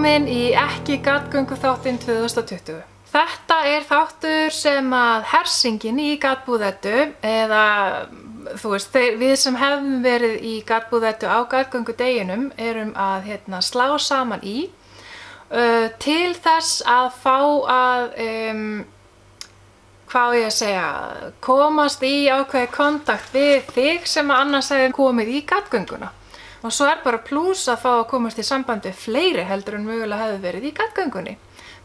Velkomin í Ekki gatgöngu þáttinn 2020. Þetta þáttur sem að hersingin í gatbúðettu eða þú veist, við sem hefum verið í gatbúðettu á gatgöngudeginum erum að slá saman í til þess að fá að hvað á ég að segja, komast í ákveðið kontakt við þig sem annars hefur komið í gatgönguna. Og svo bara plús að fá að komast í samband við fleiri heldur en mögulega hefur verið í gatgöngunni.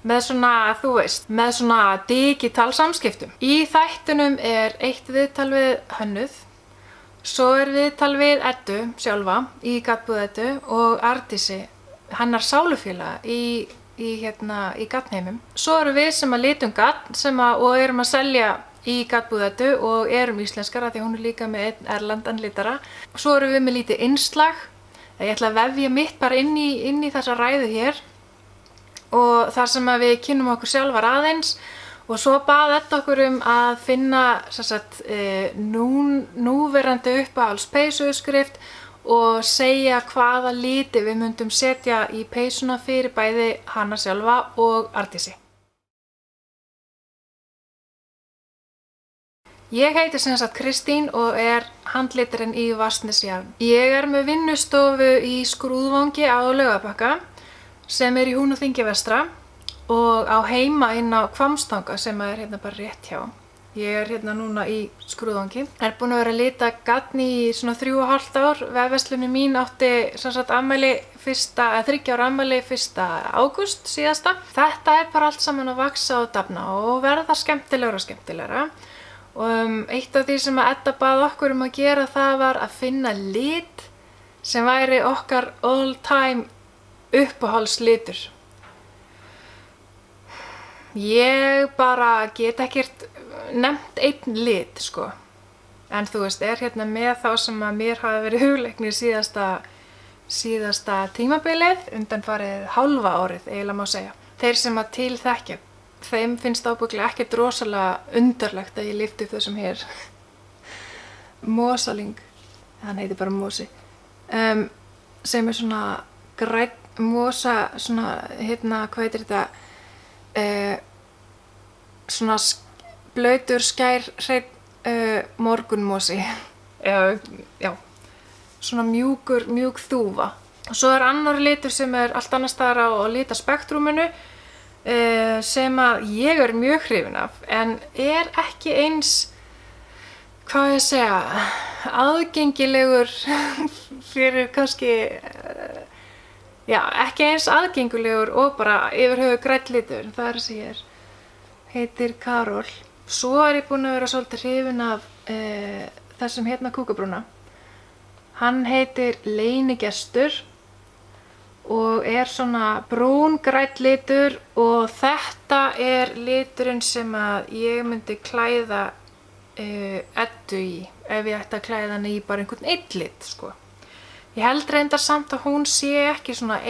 Með svona, þú veist, með svona digital samskiptum. Í þættunum eitt viðtal við Hönnuð, svo viðtal við Eddu sjálfa í gatbúðettu og Ardísi, hennar sálufélaga í gatnheimum. Svo við sem að litum gatn og erum að selja í gatbúðettu og erum íslenskar af því hún líka með einn erlendan litara. Svo við með lítið innslag. Ég ætla að vefja mitt bara inn í þessa ræðu hér og þar sem að við kynnum okkur sjálfar aðeins og svo bað Edda okkur að finna núverandi uppáhalds peysuuppskrift og segja hvaða liti við myndum setja í peysuna fyrir bæði hana sjálfa og Ardísi. Ég heiti sem sagt Kristín og handlitarinn í Vatnsnesjárn. Ég með vinnustofu í Skrúðvangi á Laugarbakka sem í Húnaþingi vestra og á heima inn á Hvammstanga sem bara rétt hjá. Ég núna í Skrúðvangi. Búin að vera að lita gatn í svona 3,5 ár. Vefverslunin mín átti sem sagt afmæli 3 ára afmæli 1. ágúst síðasta. Þetta bara allt saman að vaxa og dafna og verða skemmtilegra og skemmtilegra. Eitt af því sem að Edda bað okkur að gera það var að finna lit sem væri okkar all time uppáhaldslitur. Ég bara get ekkert nefnt einn lit sko. En þú veist, með þá sem að mér hafa verið hugleiknir síðasta tímabilið, undanfarið hálfa árið, eiginlega má segja. Þeir sem að til þekkja, þeim finnst ábyggilega ekkert rosalega undarlegt að ég lyfti upp þessum hér mosaling, hann heitir bara mosi, sem svona grænn mosa, svona hvað heitir þetta, svona blautur skær hreinn morgunmosi, já, svona mjúk þúfa. Og svo annar litur sem allt annars staðar á litaspektrúminu sem að ég mjög hrifin af en ekki eins, hvað ég að segja, aðgengilegur fyrir kannski, já, ekki eins aðgengilegur og bara yfir höfuð grænn litur. Það þessi hér, heitir Karol. Svo ég búin að vera svolítið hrifin af þessum kúkabrúna. Hann heitir Leynigestur og svona brún-grænn litur og þetta liturinn sem að ég myndi klæða Eddu í ef ég ætti að klæða hana í bara einhvern einn lit sko. Ég held reyndar samt að hún sé ekki svona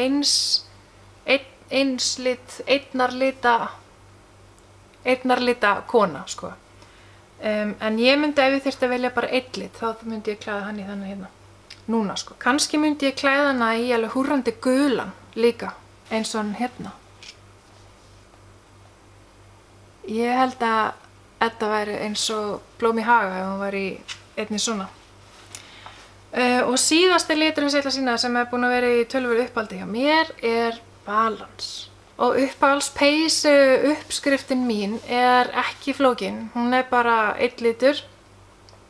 einnarlita kona sko. En ég myndi ef ég þyrfti að velja bara einn lit þá myndi ég klæða hann í þennan núna sko. Kannski myndi ég klæða hana í alveg húrrandi gulan líka, eins og hann Ég held að Edda væri eins og blóm í haga ef hún var í einni svona. Og síðasti liturinn sem ég ætla að sýna sem búin að vera í töluverðu uppáldi hjá mér Balance. Og uppáhaldspeysu uppskriftin mín ekki flókin, hún bara einn litur.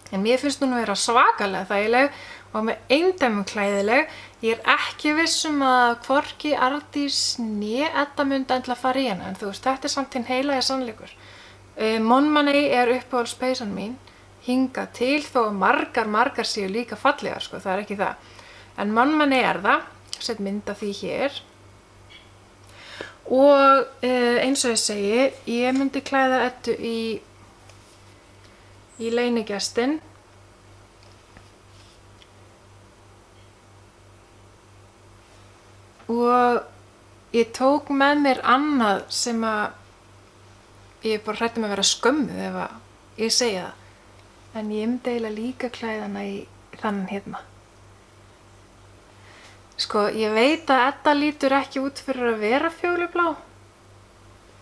En mér finnst hún að vera svakalega þægileg og með eindæmum klæðileg. Ég ekki viss að hvorki Ardís né Edda myndi endilega fara í hana, en þú veist, þetta samt hinn heilagi sannleikur. Mon Money uppáhaldspeysan mín, hingað til þó margar séu líka fallegar, sko, það ekki það. En Mon Money það, set mynd af því hér. Og eins og ég segi, ég myndi klæða Eddu í Leynigestinn. Og ég tók með mér annað sem að ég bara hrædd að vera skömmuð ef að ég segi það. En ég myndi eiginlega líka klæða hana í þannan Sko, ég veit að Edda lítur ekki út fyrir að vera fjólublá.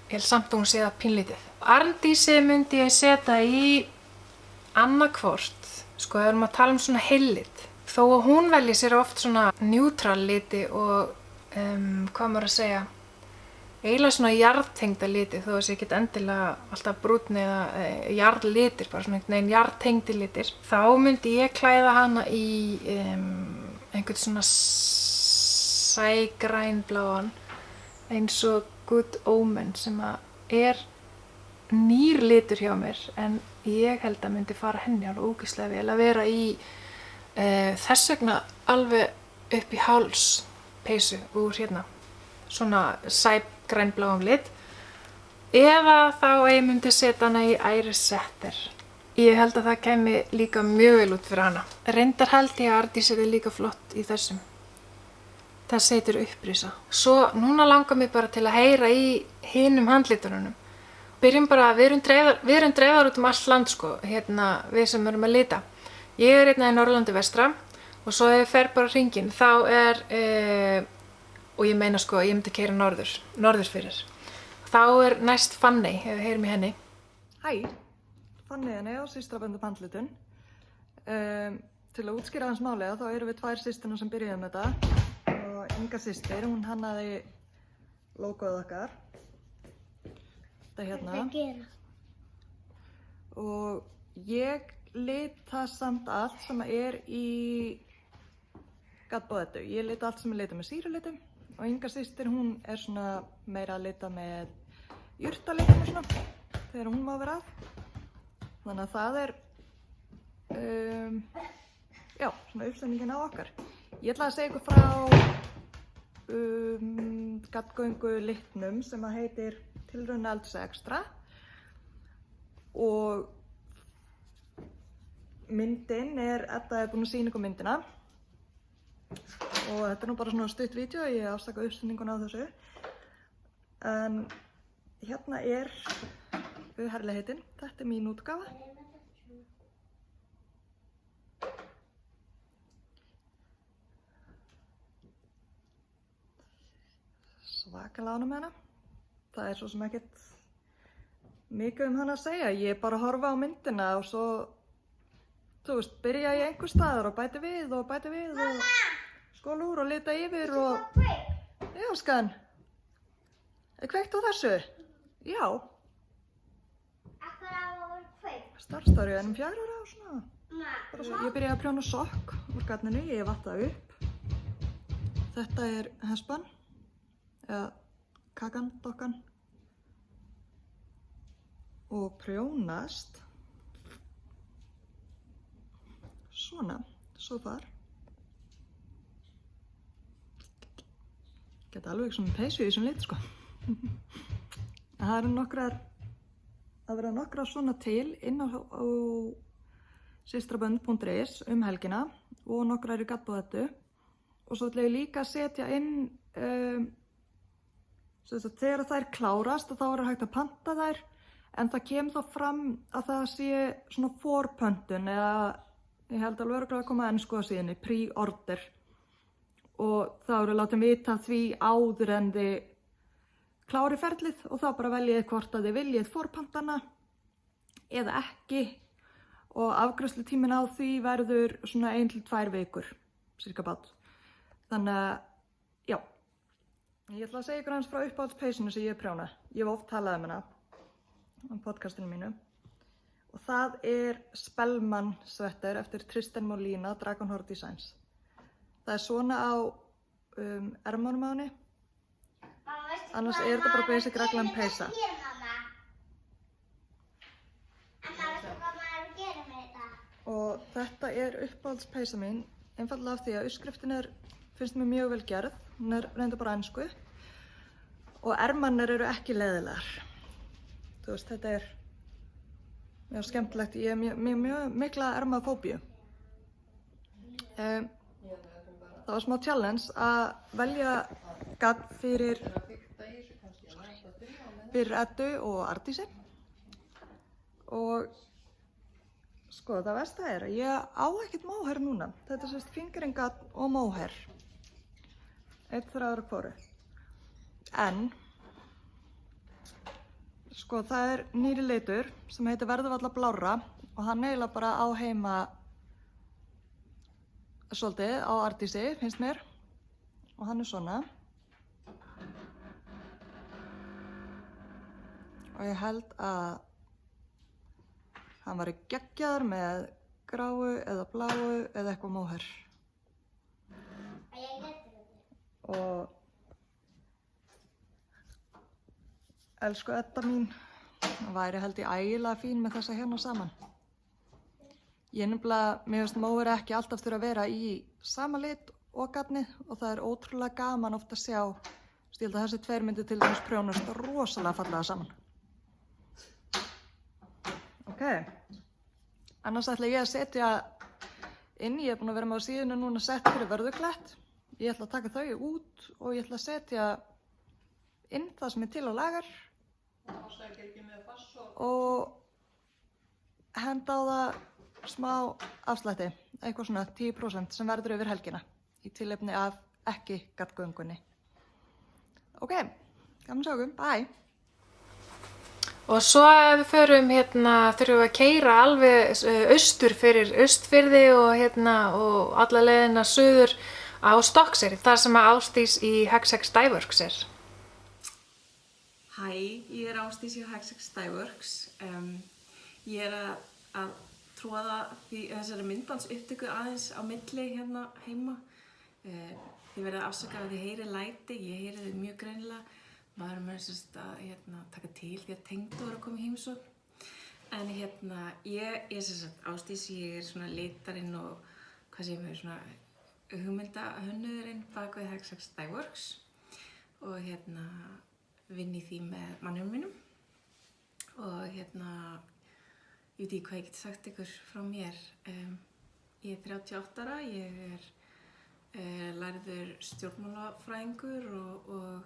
Ég held samt að hún sé það pínlítið. Arndísi myndi ég setja í annarkvort. Sko, ef við erum að tala svona heillit. Þó að hún velji sér oft svona neutral liti og, hvað maður að segja, eiginlega svona jarðtengda liti, þó að sé ekki endilega alltaf brúnn eða jarðlitir, bara svona einhvern veginn jarðtengdi litir. Þá myndi ég klæða hana í einhvern svona sægrænbláan eins og Good Omen sem er nýr litur hjá mér en ég held að myndi fara henni alveg ógeðslega vel að vera í þess vegna alveg upp í háls peysu úr hérna svona sægrænbláum lit eða þá að ég myndi setja hana í Iris Setter. Ég held að það kæmi líka mjög vel út fyrir hana. Reyndar held ég að Ardís er líka flott í þessum. Það setur upprisa. Svo núna langar mig bara til að heyra í hinum handlitunum. Byrjum bara, við erum dreifðar út allt land sko, hérna við sem erum að lita. Ég er hérna í Norðurlandi vestra og svo ef ég fer bara hringinn þá og ég meina sko, ég myndi keyra norður fyrir. Þá er næst Fanney, ef við heyrum í henni. Hæ, Fanney henni og systraböndum handlitun. Til að útskýra hans málega þá erum við tvær systurnar sem byrjuðum þetta. Og Inga systir, hún hannaði logoð okkar. Þetta hérna. Og ég lita samt allt sem er í gatbóðettu. Ég lita allt sem er litað með sýrulitum og Inga systir, hún er svona meira að lita með jurtalitum og svona þegar hún má vera að. Þannig að það er já, svona uppsendingin á okkar. Ég ætla að segja ykkur frá gattgöngu litnum sem að heitir Tilraun Eldsa Extra og myndin Edda er búin að sýna ykkur myndina og þetta er nú bara svona stutt vídeo, ég afsaka uppsendinguna á þessu en hérna er herlegheitin, þetta er mín útgáfa. Svakalega ánægð með hana. Það er svo sem ekkert mikið hana að segja. Ég bara horfa á myndina og svo, þú veist, byrja ég einhver staðar og bæti við og skóla úr og lita yfir og... Já, skan. Er kveikt á þessu? Já. Akkur á að vera kveikt? Starfstári ennum 4 ára og svona. Ég byrjaði að prjóna sokk úr gatninu, ég vattaði upp. Þetta er hespan. Eða kakan, dokkan og prjónast svona, svo þar geta alveg svona peysu í þessum lit sko það eru nokkrar svona til inn á systrabönd.is helgina og nokkrar í gatbóðettu og svo ætla ég líka að setja inn þegar þær klárast þá er hægt að panta þær en það kemur þá fram að það sé svona forpöntun eða ég held alveg örugglega að koma ensku á síðunni, pre-order og þá eru látin vita því áður en þið klári ferlið og þá bara veljið hvort að þið viljið forpantana eða ekki og afgreiðslutíminn á því verður svona 1 til 2 vikur, cirka bát. Þannig að, já. Ég ætla að segja ykkur hans frá uppáhaldspeysinu sem ég prjóna. Ég hef oft talað hana á podcastinu mínu. Og það er Spellman sweater eftir Tristan Molina, Dragonheart Designs. Það er svona á ermunum á henni. Annars er þetta bara basic reglan peysa. Og þetta er uppáhaldspeysa mín, einfaldlega af því að uppskriftin finnst mér mjög vel gerð. Hún er reyndar bara ensku og ermarnir eru ekki leiðilegar. Þú veist, þetta er mjög skemmtilegt. Ég er mjög mikla ermafóbíu. Það var smá challenge að velja gagn fyrir Eddu og Ardísi. Og sko, það versta er að ég á ekkert móhair núna. Þetta er sérst fingering gagn og móhair. Einn þráður á hvoru. En, sko, það er nýri litur sem heitir Verðurvalla blárra og hann eiginlega bara á heima svolítið á Arndísi, finnst mér. Og hann er svona. Og ég held að hann væri geggjaður með gráu eða bláu eða eitthvað móher. Og elsku Edda mín, hann væri held ég ægilega fín með þessa hérna saman. Ég nefnilega, mér finnst móher ekki alltaf þurfa að vera í sama lit og gatnið og það er ótrúlega gaman oft að sjá, ég held að þessi tveir myndi til dæmis prjónast rosalega fallega saman. Ok, annars ætla ég að setja inn, ég er búin að vera með á síðuna núna sett fyrir vörðuklett. Ég ætla að taka þau út og ég ætla að setja inn það sem er til á lagar og henda á það smá afslætti, eitthvað svona 10% sem verður yfir helgina í tilefni af ekki gattgöngunni. Ok, gaman sögum, bye! Og svo ef við förum þurfum við að keyra alveg austur fyrir Austfirði og alla leiðina suður á Stokkseyri, þar sem að Ásdís í Hexex Dyeworks er. Hæ, ég er Ásdís í Hexex Dyeworks. Ég er að tróða þessari myndbandsupptöku aðeins á milli hérna heima. Þið verðið að afsaka að þið heyri læti, ég heyri þið mjög greinilega. Maður með að taka til því að tengdó er að koma í heimsókn. En ég Ásdís, ég er svona litarinn og hvað segir mér, svona hugmyndahönnuðurinn bak við Hexex Dyeworks og vinn í því með mannum mínum. Og ég veit ekki hvað ég geti sagt ykkur frá mér. Ég er 38 ára, ég er lærður stjórnmálafræðingur og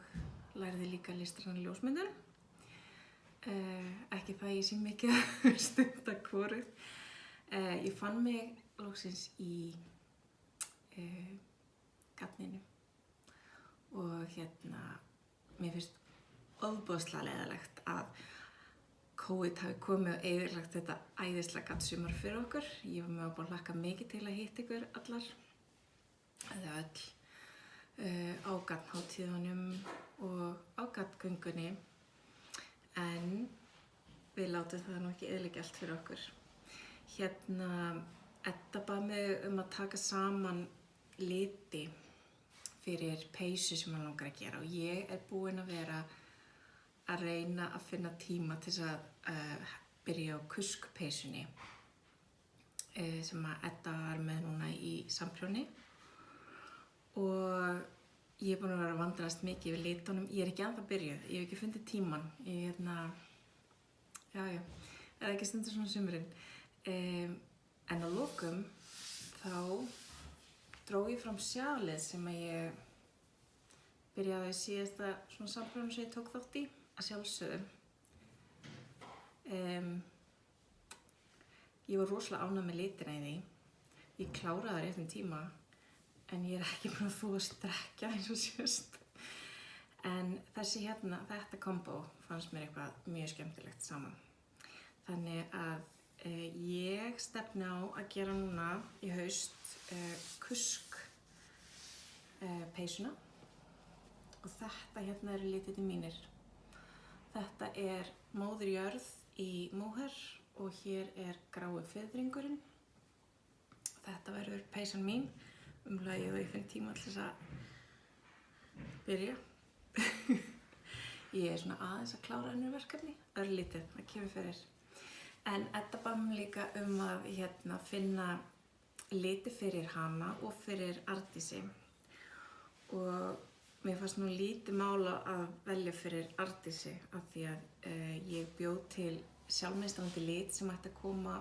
lærði líka listræna ljósmyndun. Ekki það ég sé mikið að stunda hvorugt. Ég fann mig loksins í gatninu og mér finnst ofboðslega leiðilegt að COVID hafi komið og eyðilagt þetta æðislega gattsumar fyrir okkur. Ég var með að búin að hlakka mikið til að hitta ykkur allar, eða öll, á gatthátíðunum og á gattgöngunni, en við látum það nú ekki eyðileggja allt fyrir okkur. Edda bað mig um að taka saman liti fyrir peysu sem hann langar að gera og ég er búin að vera að reyna að finna tíma til þess að byrja á kuskpeysunni sem að Edda var með núna í samprjóni og ég er búin að vera að vandrast mikið við litunum. Ég er ekki ennþá byrjuð, ég hef ekki fundið tíman. Ég er ekki stundur svona sumurinn. En að lokum þá dró ég fram sjálið sem að ég byrjaði síðasta svona samprjónum sem ég tók þátt í, að sjálfsögðu. Ég var rosalega ánægð með litina í því. Ég kláraði það réttum tíma, en ég er ekki búin að þú að strekkja eins og sést. En þetta kombo fannst mér eitthvað mjög skemmtilegt saman. Þannig að ég stefni á að gera núna í haust kusk peysuna og þetta eru litirnir mínir. Þetta er móðir jörð í móher og hér er grái fiðringurinn. Þetta verður peysan mín leið og ég finn tíma til þess að byrja. Ég er svona aðeins að klára önnur verkefni, örlítið, það kemur fyrir. En Edda bað mig líka um að finna liti fyrir hana og fyrir Arndísi. Og mér fannst nú lítið mála að velja fyrir Arndísi af því að ég bjóð til sjálfmeistrandi lit sem ætti að koma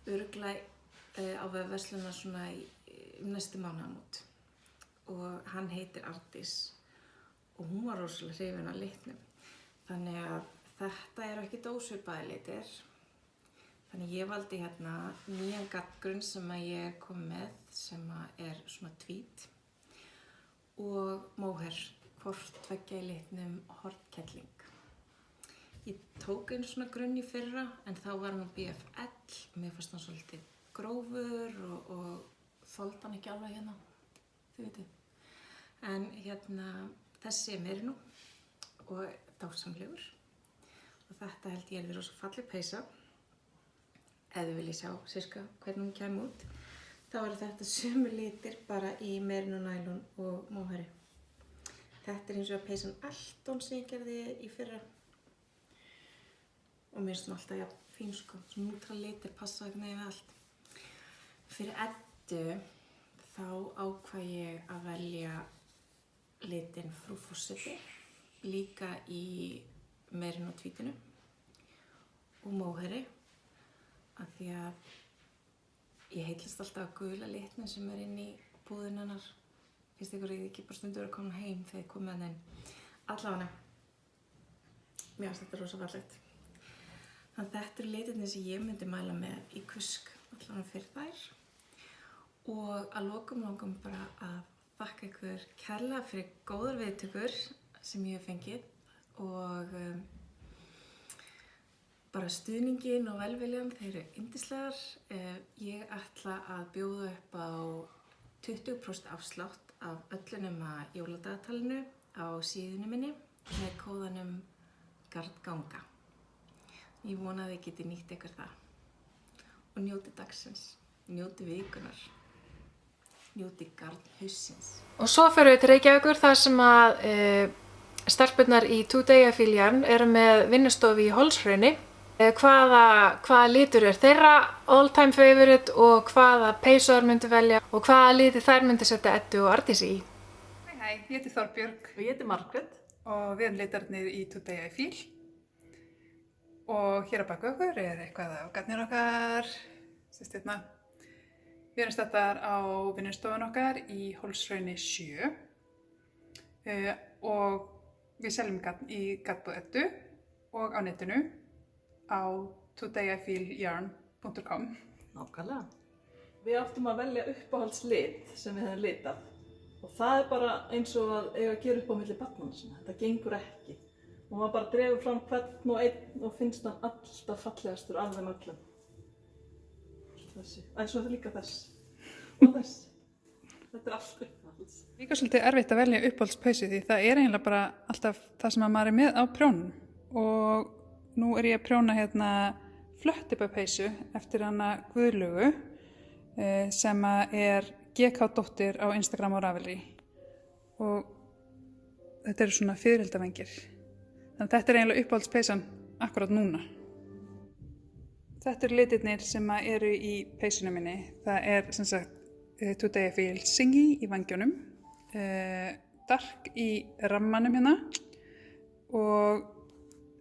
örugglega á vefverslunina svona næstu mánaðamót. Og hann heitir Arndís og hún var rosalega hrifin af litnum. Þannig að þetta eru ekki ósvipaðir litir. Þannig ég valdi nýjan gattgrunn sem að ég kom með sem að er svona tvít. og móher, hvort tveggja í litnum hornkelling. Ég tók einu svona grunn í fyrra en þá var hann á BFL. Mér fannst hann svolítið grófur og þoldi hann ekki alveg hérna, þið vitið. En þessi er Merino og dásamlegur. Og þetta held ég rosa falleg peysa. Ef þið viljið sjá sirka hvernig hún kæmi út, þá eru þetta sömu litir bara í Merino nælon og móheri. Þetta er eins og peysan Alton sem ég gerði í fyrra. Og mér finnst hún alltaf jafn fín sko, svona nútral litir passa ekki með allt. Fyrir Eddu þá ákvað ég að velja litin Frú Forseti, líka í Merino tvítinu og móheri, af því að ég heitlist alltaf að gula litnum sem er inn í búðin hennar. Finnst ykkur ekki bara stundur að koma heim þegar ég kom með henni. Allavega, mér finnst þetta rosa fallegt. Þannig að þetta eru litirnir sem ég myndi mæla með í kusk allavega fyrir þær. Og að lokum langum bara að þakka ykkur kærlega fyrir góðar viðtökur sem ég hef fengið og bara stuðningin og velviljan, þeir eru yndislegar. Ég ætla að bjóða upp á 20% afslátt af öllu nema jóladagatalinu á síðunni minni með kóðanum GARDGANGA. Ég vona að þið geti nýtt ykkur það. Og njóti dagsins, njóti vikunar, njóti garðhausins. Og svo förum við til Reykjavíkur þar sem að stelpurnar í Today I Feel Yarn eru með vinnustofu í Hólshrauni. Hvaða litur er þeirra all time favorite og hvaða peysu þær myndu velja og hvaða liti þær myndu setja Eddu og Arndísi í. Hæ, ég heiti Þorbjörg Og ég heiti Margrét. og við erum litarnir í Today I Feel. Og hér á bak okkur er eitthvað af gatnir okkar, hérna. Við erum stættar á vinnustofun okkar í Hólshrauni 7 og við seljum í gatbúð Eddu og á netinu á todayifeelyarn.com. Nákvæmlega. Við áttum að velja uppáhaldslit sem við hefum litað og það er bara eins og að eiga að gera upp á milli barnanna sinna. Þetta gengur ekki. Og maður bara dregur fram hvern og einn og finnst hann alltaf fallegastur af þeim öllum. Þessi. En svo er það líka þess. Og þess. Þetta er allt uppáhalds. Líka svolítið erfitt að velja uppáhaldspeysu því það er eiginlega bara alltaf það sem maður er með á prjónum. Og nú er ég að prjóna flöttibapeysu eftir hana Guðlaugu sem er GK dóttir á Instagram og Ravelry. Og þetta eru svona fiðrildavengir. Þannig að þetta er eiginlega uppáhaldspeysan akkurat núna. Þetta eru litirnir sem eru í peysunum minni. Það er sem sagt Today I Feel Singy í vangjónum, Dark í rammanum hérna og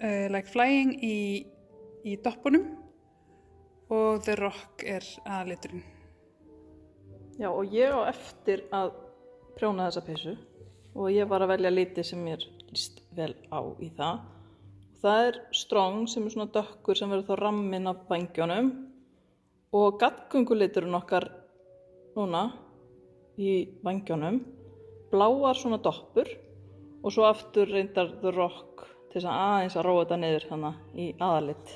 Like Flying í doppunum og The Rock er aðliturinn. Já, og ég á eftir að prjóna þessa peysu og ég var að velja liti sem mér líst vel á í það. Það er Strong sem er svona dökkur sem verður þá ramminn af vængjónum og gaddgönguliturinn okkar núna í vængjónum, bláar svona doppur og svo aftur reyndar The Rock til þess að aðeins að róa þetta niður hana í aðalit.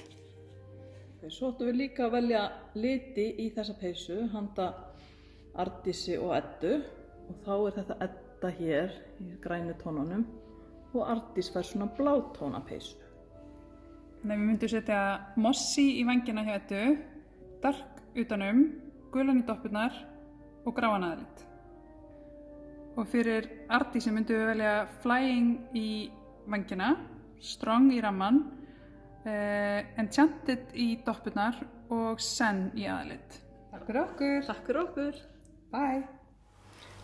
Svo áttum við líka að velja liti í þessa peysu, handa Arndísi og Eddu og þá er þetta Edda hér í grænu tónunum og Arndís fær svona blátóna peysu. Þannig að við myndum setja mossi í vængina hjá Eddu, dark utanum, gulan í doppurnar og gráan aðlit. Og fyrir Arndísi myndum við velja Flying í vængina, Strong í ramman, Enchanted í doppurnar og Zen í aðlit. Takk fyrir okkur. Takk fyrir okkur. Bye.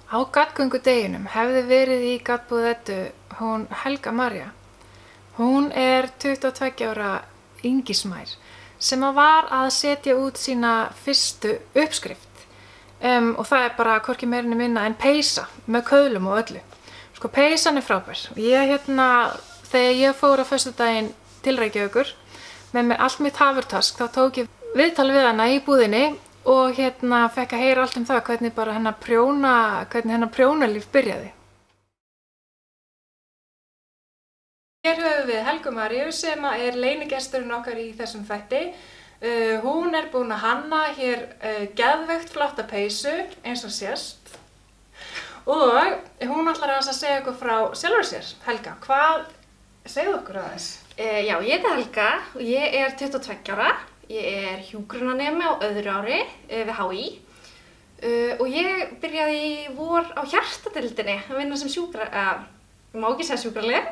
Á gaddgöngudeginum hefði verið í gaddbúð Eddu hún Helga María. Hún er 22 ára yngismær sem var að setja út sína fyrstu uppskrift. Og það er bara hvorki meira né minna en peysa með köðlum og öllu. Sko peysan er frábær. Þegar ég fór á föstudaginn til Reykjavíkur með allt mitt hafurtask þá tók ég viðtal við hana í búðinni og fekk að heyra allt um það hvernig hennar prjónalíf byrjaði. Hér höfum við Helgu Maríu sem er leynigesturinn okkar í þessum þætti. Hún er búin að hanna hér geðveikt flotta peysu eins og sést og hún ætlar að segja okkur frá sjálfur sér. Helga, hvað segðu okkur aðeins? Já, ég heiti Helga og ég er 22 ára. Ég er hjúkrunarnemi á öðru ári við HÍ og ég byrjaði í vor á hjartadeildinni að vinna sem ég má ekki segja sjúkraliði,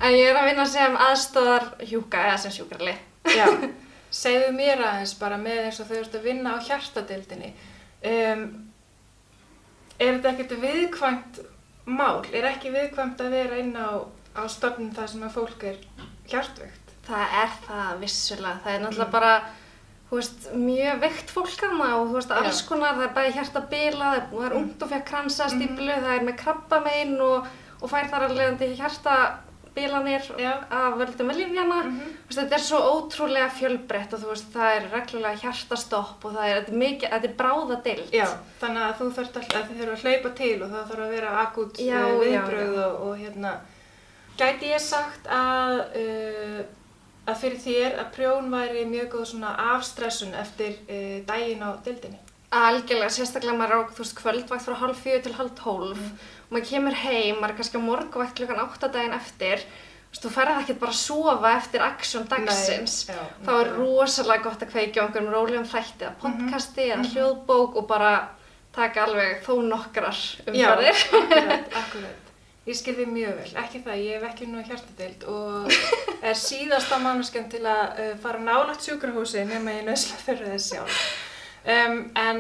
en ég er að vinna sem aðstoðarhjúka eða sem sjúkraliði. Já, segðu mér aðeins bara með eins og þau ert að vinna á hjartadeildinni. Er þetta ekkert viðkvæmt mál? Er ekki viðkvæmt að vera inn á stofnun þar sem að fólk er hjartveikt? Það er það vissulega. Það er náttúrulega bara, þú veist, mjög veikt fólk þarna og þú veist, alls konar, það er bæði hjartabila, það er ungt og fekk kransastíflu, það er með krabbamein og fær þar af leiðandi hjartabilanir af völdum lyfjanna. Þetta er svo ótrúlega fjölbreytt og þú veist, það er reglulega hjartastopp og þetta er bráðadeild. Já, þannig að þið þurfa að hlaupa til og það þarf að vera akút viðbrögð og hérna. Gæti ég sagt að fyrir þér að prjón væri mjög góð svona afstressun eftir daginn á deildinni? Algjörlega, sérstaklega maður er á kvöldvægt frá 3:30 til 12:30 og maður kemur heim, maður er kannski á morgunvægt klukkan 8 daginn eftir. Þú ferð ekkert bara að sofa eftir aksjón dagsins. Þá er rosalega gott að kveikja á einhverjum rólegum þætti eða podcasti eða hljóðbók og bara taka alveg þó nokkrar umferðir. Já, akkurat. Ég skil þig mjög vel. Ekki það, ég hef ekki nú hjartadeild og er síðasta manneskjan til að fara nálægt sjúkrahúsi nema ég nauðsynlega þurfi þess sjálf. En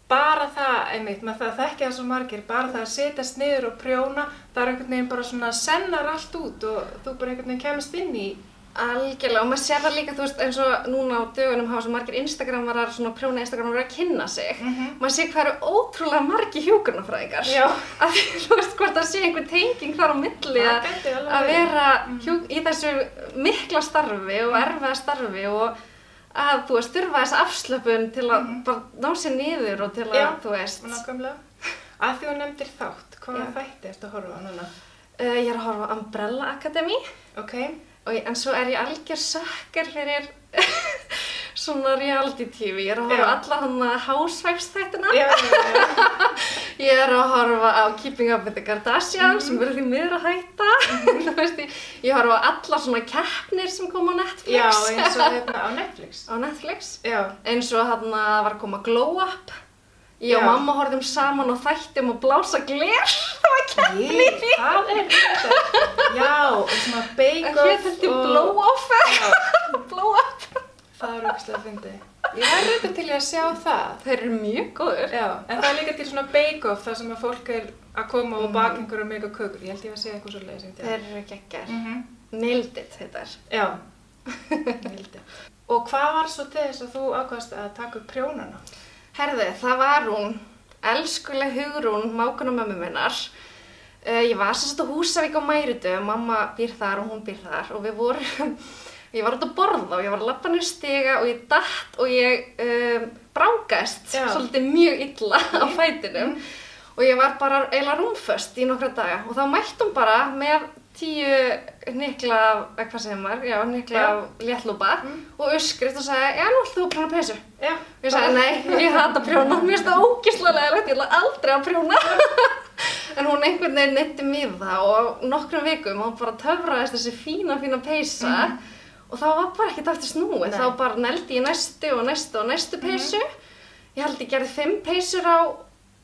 bara það, einmitt, það þekkja það svo margir, bara það að setjast niður og prjóna, það er einhvern veginn bara svona sennar allt út og þú bara einhvern veginn kemst inn í. Algjörlega, og maður sér það líka, þú veist, eins og núna á dögunum hafa svo margir Instagramarar, svona prjóna Instagramarar að kynna sig. Maður sér hvað eru ótrúlega margir hjúkrunarfræðingar. Já. Að þú veist, hvort það sé einhver tenging þar á milli að vera í þessu mikla starfi og erfiða starfi og að, þú veist, þurfa þessa afslöpun til að bara ná sér niður og til að, þú veist. Já, nákvæmlega. Að því þú nefndir þátt, hvaða þætti ertu að horfa á núna? Ég er að horfa á Umbrella Academy. Ok. En svo er ég algjör sucker fyrir svona reality TV. Ég er að horfa á alla hana Housewives þættina. Já. Ég er að horfa á Keeping Up with the Kardashians sem verður því miður að hætta. Þú veist, ég horfa á alla svona keppnir sem koma á Netflix. Já, eins og hérna á Netflix. Á Netflix. Já. Eins og hérna var að koma Glow Up. Ég og mamma horfðum saman og þættum að blása gler. Það var keppni. Hvað er þetta? Já, og svona Bake Off. Hér þetta Blow Off. Blow Up. Það er ógeðslega fyndið. Ég er reyndar til að sjá það. Þeir eru mjög góður. Já, en það er líka til svona Bake Off þar sem að fólk er að koma og baka einhverja mega kökur. Ég held ég að segja eitthvað svoleiðis sem Þeir eru geggjar. Nailed it, þetta er. Já, nailed it. Og hvað var svo til þess að þú ákvaðst að taka upp prjónana? Herðu, það var hún, elskuleg Hugrún, mágkona mömmu minnar. Ég var sem sagt á Húsavík á Mæridu, mamma býr þar og hún býr þar og ég var út að borða og ég var að labba niður stiga og ég datt og ég brákaðist svolítið mjög illa á fætinum og ég var bara eiginlega rúmföst í nokkra daga og þá mætti hún bara með 10 hnykla af, hvað segir maður, hnykla af léttlúpa og öskrift og sagði, já, nú ætlum þú að prjóna peysu. Já. Ég sagði, nei, ég hata að prjóna, mér finnst það ógeðslega leiðilegt, ég ætla aldrei að prjóna. En hún einhvern veginn neyddi mig það og nokkrum vikum hún bara töfraðist þessi fína peysa og þá var bara ekkert aftur snúið, þá bara neldi ég næstu og næstu peysu. Ég held ég gerði 5 peysur á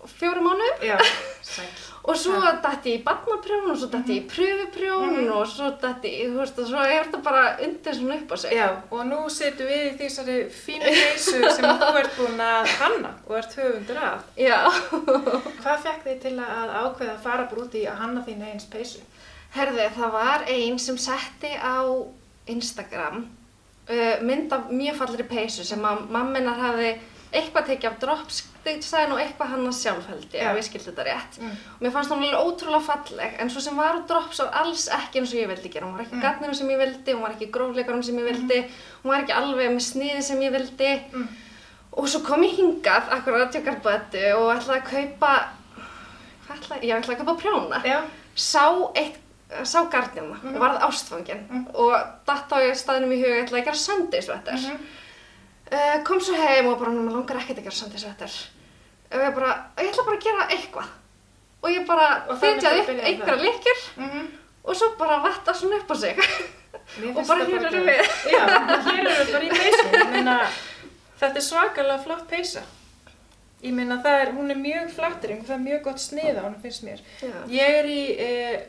4 mánuðum. Já, sæl. Og svo datt ég í barnaprjón og svo datt ég í pröfuprjón og svo datt ég, þú veist, og svo er þetta bara undir svona upp á sig. Já, og nú situm við í þessari fínu peysu sem þú ert búin að hanna og ert höfundur af. Já. Hvað fékk þig til að ákveða að fara bara út í að hanna þín eigin peysu? Herðu, það var ein sem setti á Instagram mynd af mjög fallegri peysu sem að mamminar hafði eitthvað tekið af drops-design og eitthvað hanna sjálf held ég, ef ég skildi þetta rétt. Og mér fannst hún alveg ótrúlega falleg, en svo sem var á drops var alls ekki eins og ég vildi gera. Hún var ekki gatnum sem ég vildi, hún var ekki grófleikarum sem ég vildi, hún var ekki alveg með sniði sem ég vildi. Og svo kom ég hingað, akkurat hjá Garbötu og ætlaði að kaupa, ég ætlaði að kaupa prjóna. Já. Sá eitt sá gardnina og varð ástfangin og datt á staðnum í huga, ég ætlaði að gera Sunday sweater. Kom svo heim og bara, mér langar ekkert að gera Sunday sweater. Og ég ætla bara að gera eitthvað. Og ég bara fitjaði upp einhverja lykkjur og svo bara vatta svona upp á sig. Og bara hér erum við. Já, hér erum við bara í peysu. Ég meina, þetta er svakalega flott peysa. Ég meina, hún er mjög flattering, það er mjög gott snið á hún, finnst mér. Já. Ég er í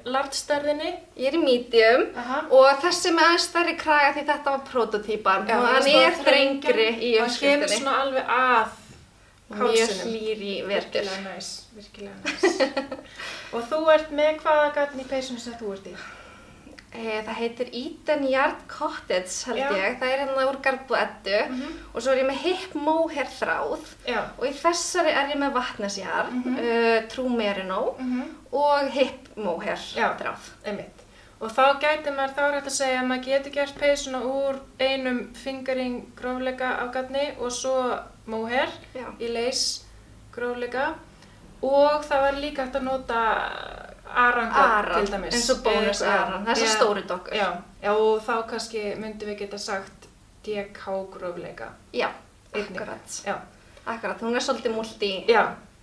large-stærðinni. Ég er í medium og þessi með aðeins stærri kraga því þetta var prototýpan. Og hann er þrengri í uppskriftinni. Það kemur svona alveg að mjög hálsinum. hlýr í verður. Virkilega næs. Og þú ert með hvaða gatn í peysunum sem þú ert í? Það heitir Eden Yard Cottage held ég, það er hérna úr Garðbúð Eddu og svo er ég með hip mohair þráð og í þessari er ég með vatnesjar, true merino og hip mohair þráð. Einmitt. Og þá gæti maður, þá er hægt að segja að maður getur gert peysuna úr einum fingering grófleika af gatni og svo mohair í leys grófleika og það var líka hægt að nota aran til dæmis. Eins og bónus aran, þessar stóru dokkur. Já, og þá kannski myndum við geta sagt DK grófleika. Já, akkurat. Já. Akkurat, hún er svolítið multi. Já,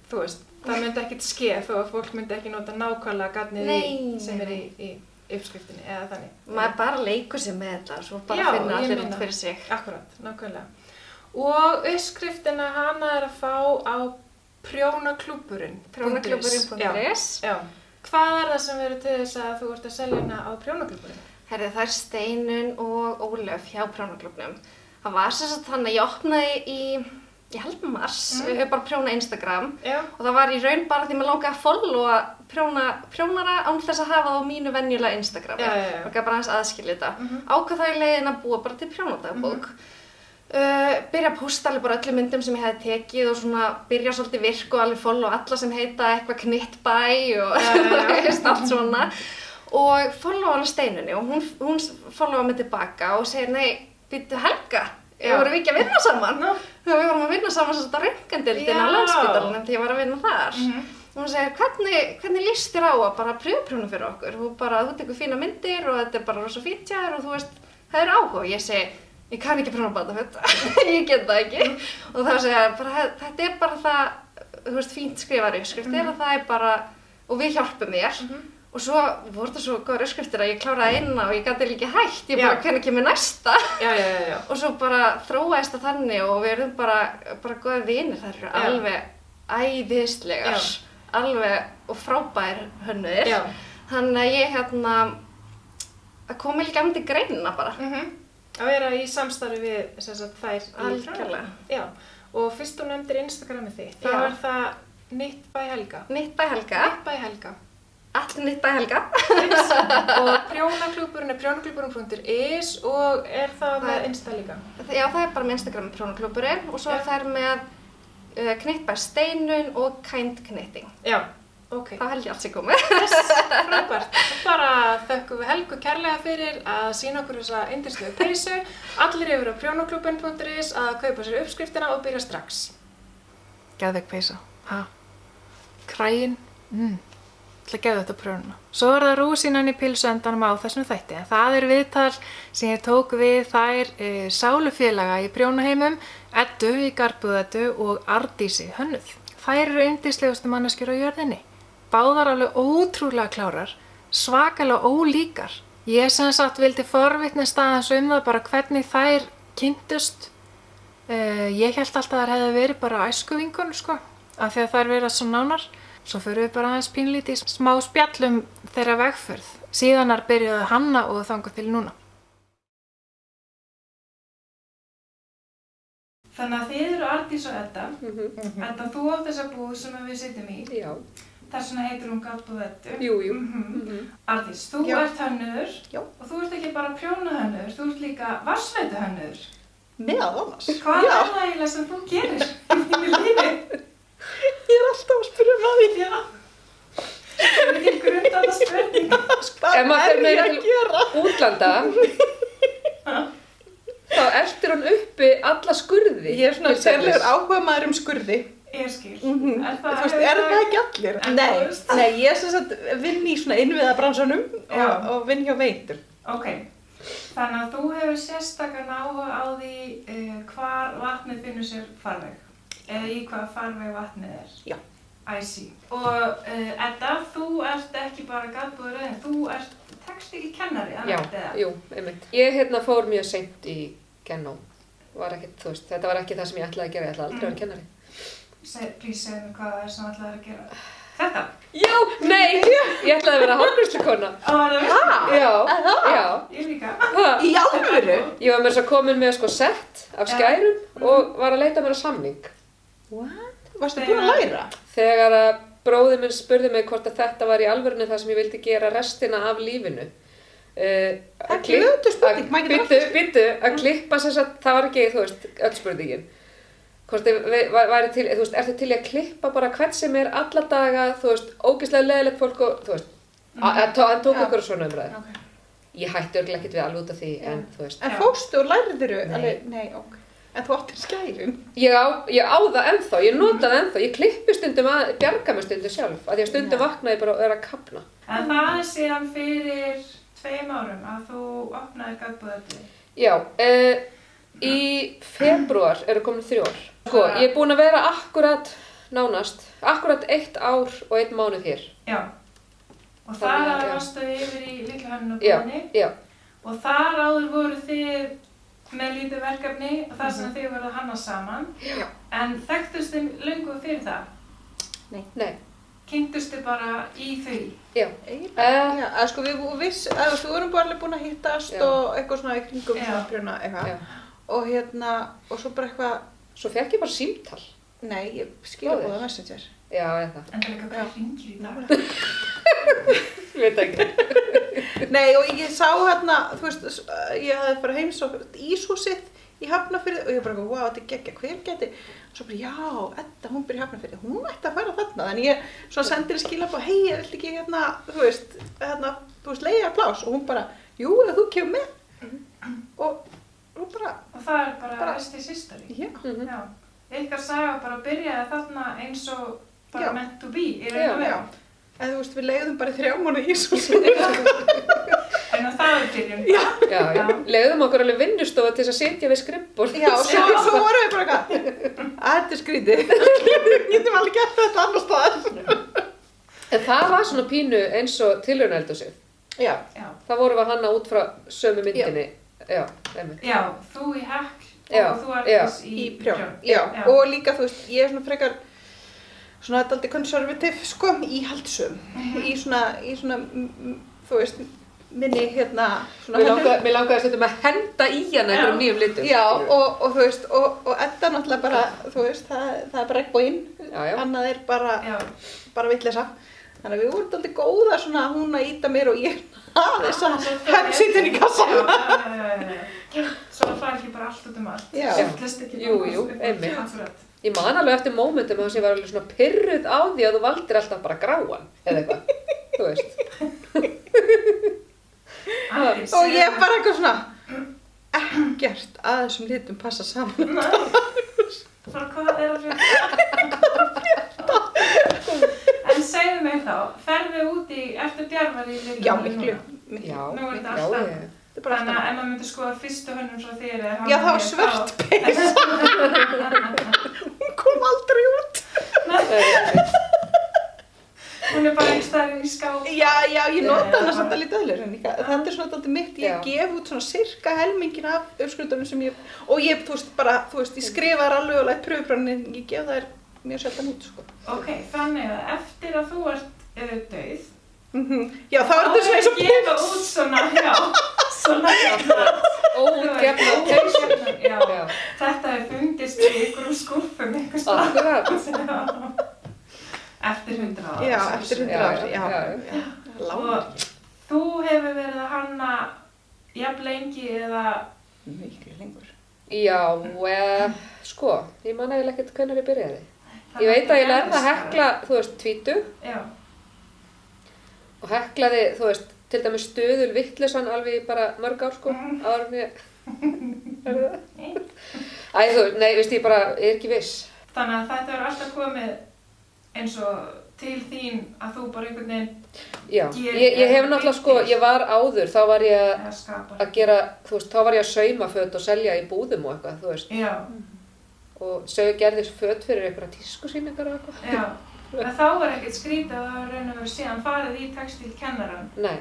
þú veist, það myndi ekkert skeð þó að fólk myndi ekki nota nákvæmlega gatnið sem er í uppskriftinni eða þannig. Maður bara leikur sér með þetta, svo bara finna allir út fyrir sig. Akkurat, nákvæmlega. Og uppskriftina hana er að fá á prjónaklúbburinn. Prjónaklúbburinn.is. Já. Hvað er það sem verður til þess að þú ert að selja hérna á prjónaklúbburinn? Herri, það er Steinun og Ólöf hjá prjónaklúbbnum. Það var sem sagt þannig að ég opnaði ég held mars, við höfum bara prjóna Instagram og það var í raun bara því að mér langaði að followa prjónara án þess að hafa það á mínu venjulega Instagrami. Ég var bara aðeins aðskilja þetta. Ákvað það í leiðin að búa bara til prjónadagbók. Byrja að posta alveg bara öllum myndum sem ég hefði tekið og svona byrja svolítið virk og alveg follow alla sem heita eitthvað knittbæ og allt svona og follow alveg Steinunni og hún followa mig tilbaka og segir nei, býttu Helga, vorum við ekki að vinna saman? Við vorum að vinna saman svona á röntgendeildinni á Landspítalanum þegar ég var að vinna þar og hún segir hvernig líst þér á að bara prjóna fyrir okkur og bara þú tekur fína myndir og þetta er bara rosa fínt hjá þér og þú veist, það er áhuga og ég segi ég kann ekki prjóna bataföt, ég get það ekki og þá segja bara þetta er bara það, þú veist, fínt skrifar uppskriftir og það er bara, og við hjálpum þér og svo voru þetta svo góður uppskriftir að ég kláraði eina og ég gat ekki hægt, ég bara hvernig kemur næsta og svo bara þróaðist það þannig og við erum bara góðir vinir, það eru alveg æðislegar, alveg og frábær hönnuðir þannig að ég það kom líka til greina bara að vera í samstarfi við þær algjörlega. Já, og fyrst þú nefndir Instagramið þitt, þá er það Knit by Helga. Knit by Helga. Allir Knit by Helga. Og prjónaklúbburinn er prjónaklúbburinn.is og er það með Insta líka? Já, það er bara með Instagramið prjónaklúbburinn og svo er það með Knit by Steinun og Kind Knitting. Já. Okay. Þá held ég allt sem komið. Frábært. Bara þökkum við Helgu kærlega fyrir að sýna okkur þessa yndislegu peysu. Allir yfir á prjónaklúbburinn.is að kaupa sér uppskriftina og byrja strax. Geðveik peysa. Kraginn. ætla að gefa þetta prjónuna. Svo er það rúsínan í pylsuendanum á þessum þætti. En það er viðtal sem ég tók við þær sálufélaga í prjónaheimum, Eddu í Garðbúð Eddu og Ardísi Hönnuð. Þær eru yndislegustu manneskjur á jörðinni. Báðar alveg ótrúlega klárar, svakalega ólíkar. Ég sem sagt vildi forvitnast aðeins það bara hvernig þær kynntust. Ég hélt alltaf að þær hefði verið bara æskuvinkonur sko, af því að þær verið svo nánar. Svo fyrir við bara aðeins pínlítið í smá spjallum þeirra vegferð. Síðanar byrjaði Hanna og þangað til núna. Þannig að þið eru Ardís og Edda. Edda, þú átt þessa búð sem við sitjum í. Já. Þess vegna heitir hún Garðbúð Eddu. Jú. Ardís, þú ert hönnuður. Já. Og þú ert ekki bara prjónahönnuður, þú ert líka vatnsveituhönnuður. Meðal annars. Hvað er það eiginlega sem þú gerir í þínu lífi? Ég er alltaf að spyrja um það. Já. Það er ekki grundvallar spurning. Hvað er ég að gera? Útlanda, þá eltir hún uppi alla skurði. Ég er svona sérlegur áhuga maður skurði. Ég skil. Þú veist, er það ekki allir? En Nei, þú veist- nei, ég sem sagt vinn í svona innviðabransanum Já. og vinn hjá Veitum. Ok, þannig að þú hefur sérstakann áhuga á því hvar vatnið finnur sér farveg, eða í hvaða farveg vatnið er. Já. I see. Og Edda, þú ert ekki bara gatbúður, þú ert textílkennari, Já, jú, einmitt. Ég fór mjög seint í kennó. Var ekkert, þú veist, þetta var ekki það sem ég ætlaði að gera, ég ætlaði aldrei að vera kennari. Please segðu mér hvað það er sem ætlaðir að gera. Þetta? Já, nei, ég ætlaði að vera hárgreiðslukona. Á, er það virkið? Já. Ég líka. Í alvöru? Ég var með þess að komin með sett af skærum og var að leita mér að samning. What? Varstu búin að læra? Þegar að bróðir minn spurði mig hvort að þetta var í alvörunni það sem ég vildi gera restina af lífinu. Það er glötu spurning, maður getur alltaf. Býttu, að klippa sem sagt, það var ekki, þú veist, öll spurningin. Hvort þið væri til, þú veist, ertu til í að klippa bara hvern sem er alla daga, þú veist, ógeðslega leiðilegt fólk og, þú veist, hann tók okkur svona umræði. Okay. Ég hætti örugglega ekkert við alveg út af því, en þú veist. En fórstu og læriðiru? Nei. Nei, ok. En þú áttir skærum? Ég á það ennþá, ég notaði ennþá, ég klippi stundum að bjarga mig stundum sjálf, að því að stundum vaknaði bara og er að kapna. En það er síðan fyrir 2 árum að þú opnaði gatbúðardið. Já, í febrúar eru komin 3 ár. Sko, ég er búin að vera akkurat 1 ár og 1 mánuð hér. Já. Og þar áður varstu yfir í Litlu Hönnunarbúðinni. Já. Og þar áður voru þið með lítið verkefni og þar sem þið voruð að hanna saman. Já. En þekktust þið löngu fyrir það? Nei. Kynntustu bara í því? Já. Já, sko við vorum bara alveg búin að hittast og eitthvað svona í kringum svona prjóna eitthvað. Og og svo bara eitthvað. Svo fekk ég bara símtal. Nei, ég skilabóða Messenger. Já, eða. En það er líka hvað hringir í dag? Veit ekki. Nei, og ég sá þú veist, ég hafði bara heimsótt Íshúsið í Hafnarfirði og ég bara, wow, þetta er geggja, hver geti? Og svo bara, já, Edda, hún býr í Hafnarfirði, hún ætti að fara þarna. Þannig ég svona sendir í skilabóð, hei, ég vill ekki þú veist, leiða plás. Og hún bara, jú, ef þú kemur með. Og bara. Og það er bara rest í history? Já. Já. Ykkar saga bara byrjaði þarna eins og bara meant to be í raun og veru. En þú veist, við leiðum bara í 3 mánuði í Íshúsið. En það er byrjun. Já. Leiðum okkur alveg vinnustofa til þess að sitja við skrifborð. Já, og svo vorum við bara eitthvað, þetta er skrítið. Getum alveg gert þetta annars staðar. En það var svona pínu eins og tilraunaeldhúsið. Já. Það vorum við að hanna út frá sömu myndinni. Já, einmitt. Já, þú í Hekl og þú ert í Prjón. Já, og líka þú veist, ég er svona frekar svona dálítið konservativ, sko, íhaldssöm. Í svona, þú veist, minni svona. Mér langaði stundum að henda í hana einhverjum nýjum litum. Já, og þú veist, og Edda náttúrulega bara, þú veist, það er bara regnboginn. Annað er bara vitleysa. Þannig að við vorum dálítið góðar svona, hún að ýta mér og ég aðeins að hemsitinn í kassan. Já. Svo það ekki bara allt út allt. Já. Jú, einmitt. Ég man alveg eftir mómentum þess að ég var alveg svona pirruð á því að þú valdir alltaf bara gráan, eða eitthvað, þú veist. Og ég bara eitthvað svona, ekkert að þessum litum passa saman. Bara hvað er að frétta? En segðu mig þá, ferðu út í, ertu djarfari í Litlu? Já, miklu. Já, nú er þetta allt annað. Þannig að ef maður myndi skoða fyrstu hönnun frá þér eða já, það var svört peysa. Hún kom aldrei út. Hún er bara einhvers staðar í skáp. Já, ég nota hana samt að lítið öðlur en líka. Þetta er svona dálítið mitt, ég gef út svona sirka helmingin af uppskrutunum sem ég, og ég, þú veist, ég skrifar alveg og læt pröfuprófin en ég gef þær mjög sjaldan út, sko. Ok, þannig að eftir að þú ert dauð, já, þá er þetta svona eins og gefa út svona, svona óútgefna peysu. Já, þetta hefur fundist í einhverjum skúffum einhvers staðar. Eftir 100 ár. Já, eftir 100 ár, já. Og þú hefur verið að hanna jafn lengi eða miklu lengur. Já, sko, ég man eiginlega ekkert hvenær ég byrjaði. Ég veit að ég lærði að hekla, þú veist, tvítug. Já. Og heklaði, þú veist, til dæmis stöðul vitlausan alveg í bara mörg ár, sko, áður en ég... Æ, þú veist, nei, veist, ég bara er ekki viss. Þannig að þetta er alltaf komið eins og til þín að þú bara einhvern veginn Já, ég hef náttúrulega sko, ég var áður, þá var ég að gera, þú veist, þá var ég að sauma föt og selja í búðum og eitthvað, þú veist. Já. Og gerði föt fyrir einhverja tískusýningar og eitthvað. Já, en þá var ekkert skrítið að það raun og veru síðan farið í textílkennarann. Nei.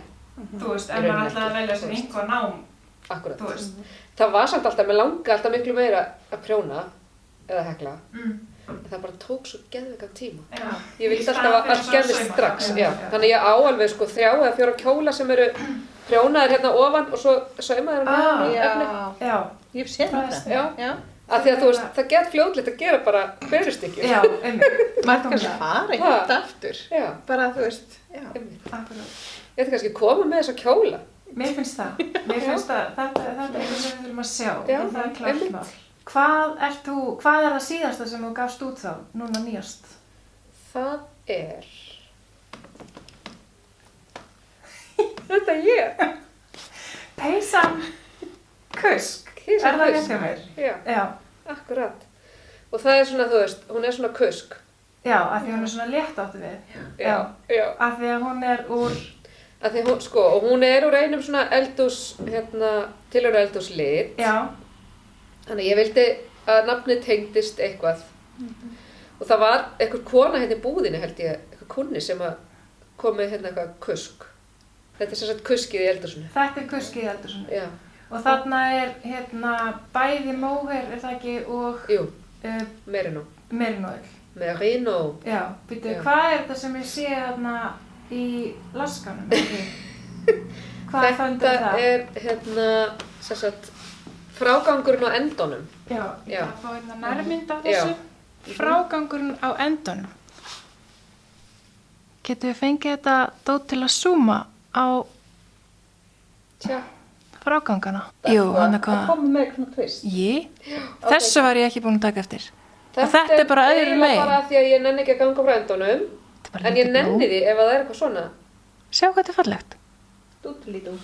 Þú veist, en maður ætlaði að velja sér einhvað nám. Akkurat. Þú veist. Það var samt alltaf, mér langa alltaf miklu meira að prjóna eða hekla. En það bara tók svo geðveikan tíma. Já. Ég vildi alltaf að allt gerðist strax. Já. Þannig ég á alveg sko 3 eða 4 kjóla sem eru prjónaðir hérna ofan og svo saumaðir með í efni. Já. Ég hef séð þetta. Já. Af því að þú veist, það get fljótlega að gera bara berustykki. Já, einmitt. Maður kannski fara eitthvað aftur. Já. Bara þú veist, já. Akkurat. Ég ætti kannski að koma með þessa kjóla. Mér finnst það. Mér finnst það. Þetta er eitthvað sem við þurfum að sjá. Já, og það er klárt mál. Hvað er það síðasta sem þú gafst út þá, núna nýjast? Það er... Þetta er ég. Peysan Kusk. Er það rétt hjá mér? Já, akkurat. Og það er svona, þú veist, hún er svona kusk. Já, af því hún er svona létt áttu við. Já. Af því að hún er úr... Af því hún, sko, og hún er úr einum svona tilhöru eldhúslit. Já. Þannig ég vildi að nafnið tengdist eitthvað. Og það var einhver kona hérna í búðinni, held ég, einhver kunni sem að kom með hérna eitthvað kusk. Þetta er sem sagt kuskið í eldhúsinu. Þetta er kuskið í eldhúsinu. Já. Og þarna er hérna bæði móher, er það ekki, og... Jú, merino. Merinoil. Merino. Já, býtu, hvað er þetta sem ég sé þarna í laskanum? Hvað föndur það? Þetta er hérna, sem sagt, frágangurinn á endunum. Já, ég þarf að fá hérna nærmynd af þessu. Frágangurinn á endunum. Getum við fengið þetta dót til að zooma á frágangana? Jú, hann er hvað. Það komið með eitthvað tvist. Þessu var ég ekki búin að taka eftir. Og þetta er bara öðru megin. Þetta er bara því að ég nenni ekki að ganga frá endunum. En ég nenni því ef það er eitthvað svona. Sjá hvað þetta er fallegt. Dútulítú.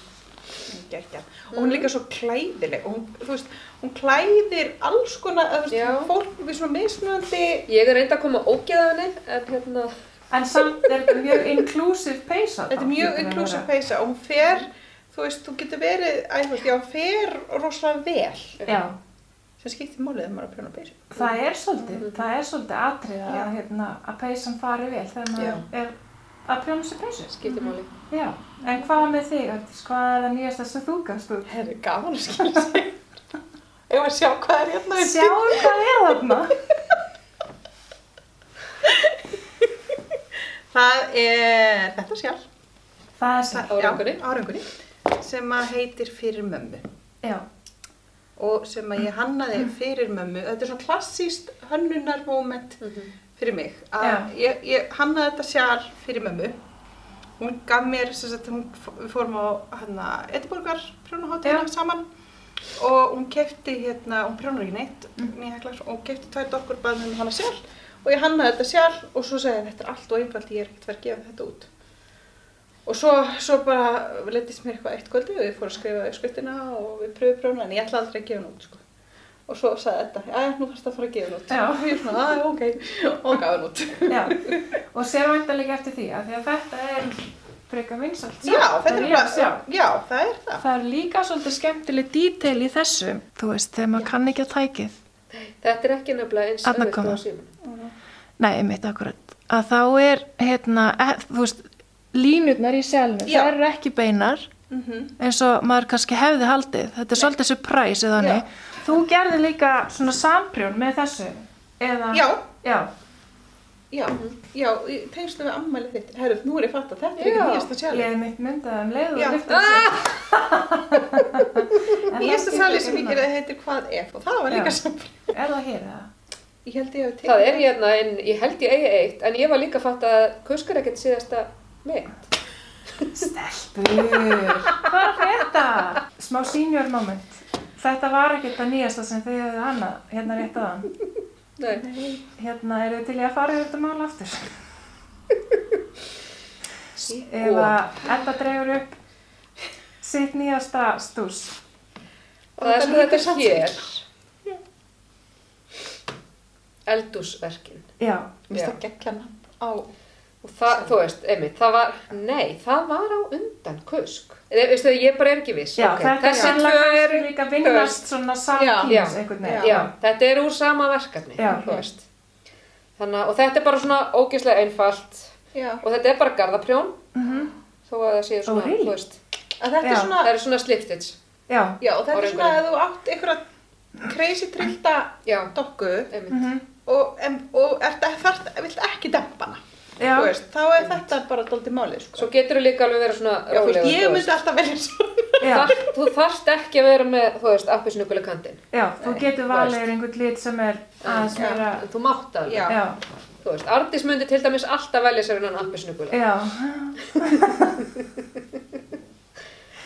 Og hún er líka svo klæðileg. Og hún, þú veist, hún klæðir alls konar, þú veist, fólk við svona mismunandi. Ég er reynd að koma ógeð af henni, en hérna... En samt er þetta mjög inclusive peysa. Þetta er mjög inclusive peysa og hún fer, þú veist, þú getur verið, hún fer rosalega vel. Já. Sem skiptir málið þegar maður er að prjóna peysu. Það er svolítið atrið að peysan fari vel þegar maður er að prjóna sér peysu. Skiptir máli. Já, en hvað með þig, Ördís? Hvað er það nýjasta sem þú gafst út? Það er gaman að skilja sig. Ég var að sjá hvað er hérna. Sjáum hvað er þarna. Það er þetta sjálf. Það er sjálf. Árangunni. Sem að heitir Fyrir mömmu. Já. Og sem að ég hannaði fyrir mömmu. Þetta er svona klassískt hönnunarmoment fyrir mig. Ég hannaði þetta sjálf fyrir mömmu. Hún gaf mér, við fórum á Edinborgar prjónahátíðina saman og hún keypti hún prjónar ekki neitt, nýheklar, og keypti 2 dokkurbað með hana sjálf og ég hannaði þetta sjálf og svo sagði ég, þetta er allt og einfalt, ég er ekkert verið að gefa þetta út. Og svo bara leiddist mér eitthvað eitt kvöldi og ég fór að skrifa uppskriftina og við pröfum prjóna, en ég ætla aldrei að gefa hann út, sko. Og svo sagði þetta, já, nú fannst það að fara að gefa hann út. Já. Og ég svona, ok, og gaf hann út. Já, og sér væntanlega eftir því að þetta er frekar vinsælt. Já, þetta er bara, já, það er það. Það er líka svolítið skemmtileg detail í þessu. Þú veist, þegar maður kann ekki að tækið. Þetta er ekki nefnilega eins auðvitað á símanum. Nei, einmitt akkurat. Að þá er, þú veist, línurnar í selnu, það eru ekki beinar, eins og maður kannski hefði haldið. Þetta er svolítið surprise eða þannig. Þú gerði líka svona samprjón með þessu, eða? Já, í tengslu við ammælið þitt. Herru, nú er ég fatt að þetta er ekki nýjasta sjálf. Ég hef myndaði leið og lyftið þessu. Nýjasta sjálf sem ég gerði heitir Hvað ef, og það var líka samprjón. Er það hér, eða? Ég held ég hef tekið. Það er hérna, ég held ég eigi eitt, en ég var líka fatt að kusk er ekkert síðasta mitt. Stelpur, hvað er þetta? Smá senior moment. Þetta var ekkert það nýjasta sem þið hefðu hannað hérna rétt aðan. Nei. Hérna, eru þið til ég að fara yfir þetta mál aftur? Ef að Edda dregur upp sitt nýjasta stús. Það er sko þetta hér. eldúsverkin. Já. Mér finnst það geggja nafn á... Og það, þú veist, einmitt, það var á undan kusk. Veistu, ég bara ekki viss. Já, okay. þetta Þessi er tvö kannski líka vinnast svona samtímis einhvern veginn. Já, þetta er úr sama verkefni, þú veist. Þannig, og þetta er bara svona ógeðslega einfalt. Já. Og þetta er bara garðaprjón, þó að það séu svona, þú veist. Það eru svona slip stitch. Já, og þetta er svona að þú átt einhverja crazy trillta dokku og vilt ekki dempa hana. Þú veist, þá er þetta bara dálítið málið, sko. Svo getur þú líka alveg vera svona rólegur, þú veist, ég myndi alltaf velja svona. Þú þarft ekki að vera með, þú veist, appelsínugula kantinn. Já, þú getur valið einhvern lit sem er aðeins meira... Þú mátt alveg. Já. Þú veist, Ardís myndi til dæmis alltaf velja sér innan appelsínugula. Já.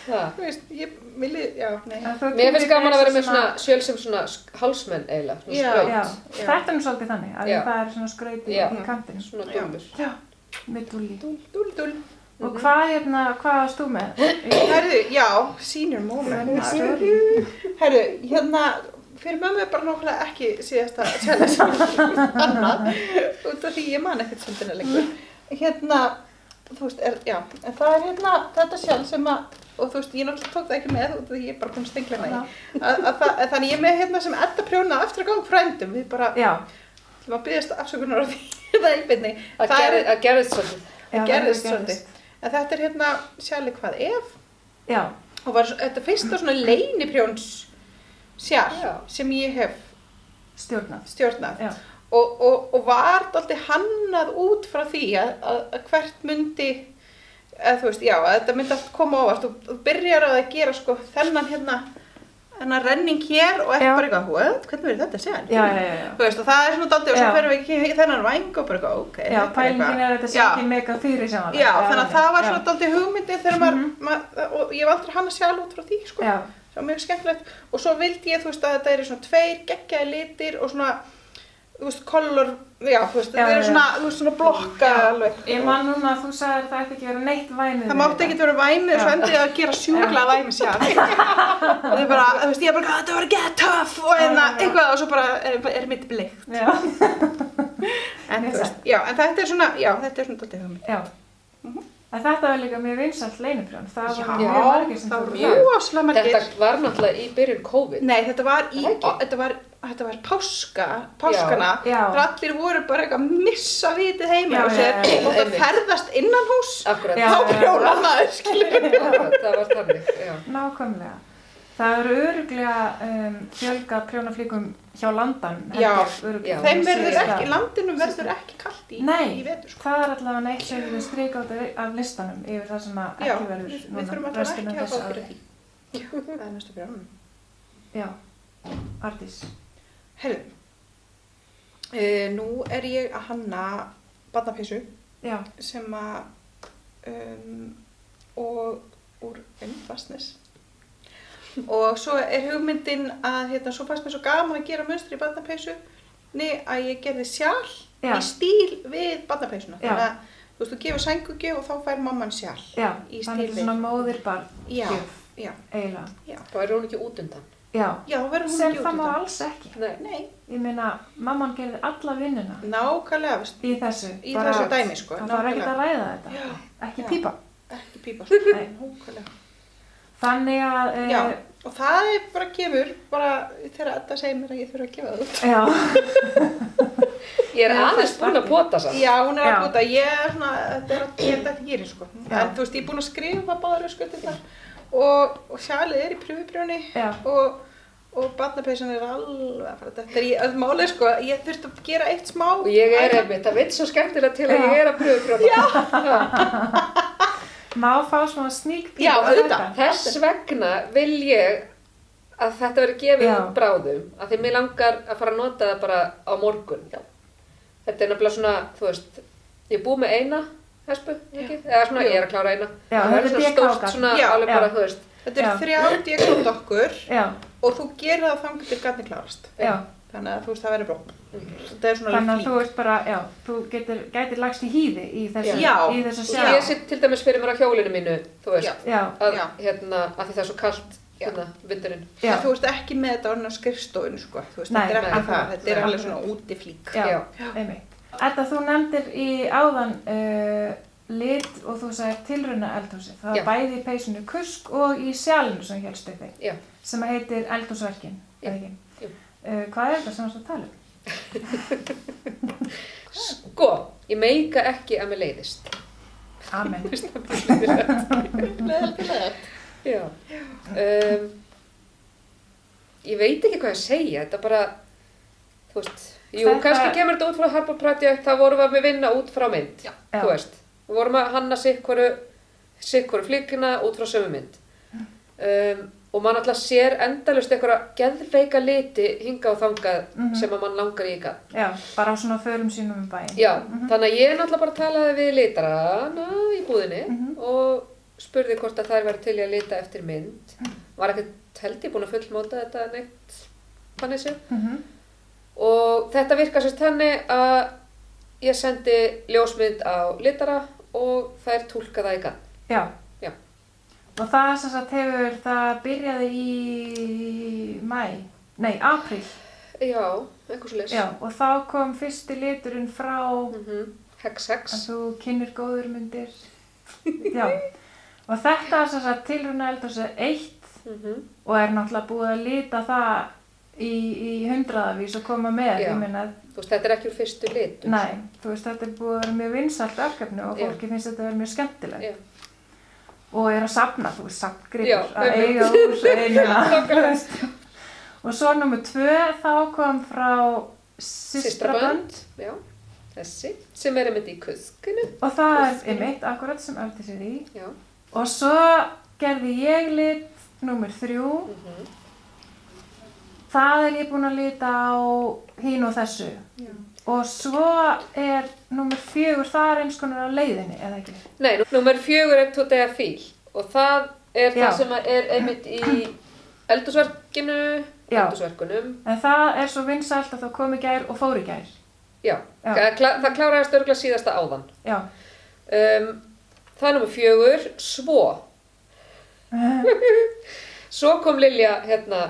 Þú veist, ég vilji, nei. Mér finnst gaman að vera með svona sjöl sem svona hálsmenn eiginlega, svona skraut. Já, þetta er nú svolítið þannig, að það er svona skrauti í kantinu. Svona dúllur. Já, með dúlli. Dúll. Og hvað varst þú með? Herðu, já, senior moment. Herðu, fyrir mömmu er bara nákvæmlega ekki síðasta challenge annað, út af því ég man ekkert svolítið lengur. Þú veist, en það er þetta sjálf sem að, og þú veist, ég náttúrulega tók það ekki með út af því ég er bara búin að stengla hana þannig ég er með sem Edda prjóna eftir að ganga frændum, við bara ætlum að biðjast afsökunar á því það í beinni. Það gerðist svolítið. Það gerðist svolítið. En þetta er sjali hvað ef. Já. Og var þetta fyrsta svona leyniprjóns sjal sem ég hef stjórnað. Já. Og var dálítið hannað út frá því að hvert myndi, þú veist, að þetta myndi allt koma ávart og þú byrjar að gera sko þennan renning hér og ekki bara eitthvað, hvernig verður þetta að segja? Já. Þú veist, og það er svona dálítið og svo ferum við ekki þennan væng og bara eitthvað, ok. Já, pælingin er þetta sé ekki mega fyrir sjáanlega. Já, þannig að það var svona dálítið hugmyndið þegar og ég hef aldrei hannað sjálf út frá því, sko. Já. Það var mjög skemmtilegt og svo vildi ég, þú veist, að þetta eru svona 2 geggjaðir litir og svona þú veist, kolor, þú veist, þetta eru svona, þú veist, svona blokka alveg. Ég man núna að þú sagðir það ætti ekki vera neitt væmið. Það mátti ekki vera væmið og svo endið ég að gera sjúklega væmið sjálf. Og það er bara, þú veist, ég bara, þetta var að get tough og eitthvað og svo bara er mitt bleikt. Já. En þú veist, en þetta er svona dálítið hugmynd. Já. En þetta var líka mjög vinsælt leyniprjón. Það var mjög margir sem tóku það. Rosalega margir. Þetta var náttúrulega í byrjun COVID. Nei, þetta var páskana. Þegar allir voru bara eitthvað að missa vitið heima á sér og það ferðast innan hús. Akkurat. Þá prjóna maður, skilur. Það var þannig, já. Nákvæmlega. Það eru örugglega fjölga prjónaflíkum hjá landanum. Já, þeim landinu verður ekki kalt í vetur. Nei, það er allavega neitt sem við strika át af listanum yfir það sem ekki verður núna. Við þurfum alltaf ekki að fá fyrir því. Það er næstu prjónum. Já, Ardís. Heyrðu, nú er ég að hanna barnapeysu sem og úr Fastness. Og svo er hugmyndin að svo fannst mér svo gaman að gera munstri í barnapeysunni að ég gerði sjal í stíl við barnapeysuna. Þannig að þú veist, þú gefur sængugjöf og þá fær mamman sjal í stíl við. Þannig að svona móðirbarn gjöf, eiginlega. Þá verður hún ekki útundan. Já, þá verður hún ekki útundan. Sem það má alls ekki. Nei. Ég meina, mamman gerði alla vinnuna. Nákvæmlega. Í þessu dæmi, sko. Það var ekkert að ræða þetta. Já. Ekki pípa. Ekki pípa, sko. Nei, nákvæmlega. Þannig að... Já, og það er bara kemur, bara þegar Edda segir mér að ég þurfa að gefa það út. Já. Ég er aðeins búin að pota samt. Já, hún er að pota. Ég er svona, þetta er ekki geri, sko. En þú veist, ég er búin að skrifa báðar öskutinnar og sjalið er í pröfuprjóni og barnapeysan er alveg að fara þetta. Það málið, sko, ég þurfti að gera eitt smá. Og ég er einmitt, það veit svo skemmtilega til að ég er að pröfuprjóna. Má fá svona sneak peek. Já, auðvitað. Þess vegna vil ég að þetta verði gefið út bráðum, af því mig langar að fara að nota það bara á morgun. Þetta er nefnilega svona, þú veist, ég er búið með eina hespu, ekki? Eða svona, ég er að klára eina. Það verður svona stórt, svona alveg bara, þú veist. Þetta er 3 dekódokkur og þú gerir það þannig til garnið klárast. Þannig að þú veist, það verður blótt. Þannig að þú veist bara, þú gætir lagst í hýði í þessu sjá. Ég sitt til dæmis fyrir mér á hjólinu mínu, þú veist, að því það er svo kalt hérna, vindurinn. Já. Þú veist ekki með þetta orðin á skrifstofun, sko. Þú veist, Nei, þetta er ekki akkurat. það. Þetta er alveg svona útiflík. Já, einmitt. Edda, þú nefndir í áðan lit og þú sagðir tilrauna eldhúsið. Það Já. var bæði í peysunni kusk og í sjálfinu sem hélst uppi, Já. sem heitir eldhúsverkin, eða ekki? Jú. Hvað er þetta sem varst að tala um? Sko, ég meika ekki að mér leiðist. Amen. Já. Ég veit ekki hvað að segja, þetta bara, þú veist, jú, kannski kemur þetta út frá Harpa Project, þá vorum við að vinna út frá mynd, þú veist. Við vorum að hanna sikkoru flíkina út frá sömu mynd. Og mann alltaf sér endalaust einhverja geðveika liti hinga og þangað sem að mann langar í eitthvað. Já, bara á svona förum sínum um bæinn. Já, þannig að ég náttúrulega bara talaði við litarana í búðinni og spurði hvort að þær væri til í að lita eftir mynd. Var ekkert held ég búin að fullmóta þetta neitt þannig sér. Og þetta virkar sérst þannig að ég sendi ljósmynd á litara og þær túlka það í gann. Já. Já. Og það sem sagt það byrjaði í apríl. Já, eitthvað svoleiðis. Já, og þá kom fyrsti liturinn frá Hex. að þú kynnir góður myndir. Já, og þetta sem sagt tilrauna eldhúsið 1 og er náttúrulega búið að lita það í hundraðavís og koma með. Já. Ég meina, Þú veist, þetta er ekki úr fyrstu litum. nei, þú veist, þetta er búið að vera mjög vinsælt verkefni og fólki finnst þetta að vera mjög skemmtilegt. Já. Og er að safna, þú veist, safngripur, Já, að eiga úr einina, þú veist. Og svo nummer 2, þá kom frá Systrabönd. Já, þessi, sem er einmitt í kuskinu. Og það er einmitt akkurat sem Öldis er í. Já. Og svo gerði ég lit nummer 3. Það er ég búin að lita á hín og þessu. Já. Og svo er nummer 4, það er eins konar á leiðinni, eða ekki? Nei, nummer 4 er Today a Feel og það er Já. það sem er einmitt í eldhúsverkunum. En það er svo vinsælt að það kom í gær og fór í gær. Já, Já. það kláraðist örugglega síðasta áðan. Já. Það er nummer 4, svo. Svo kom Lilja hérna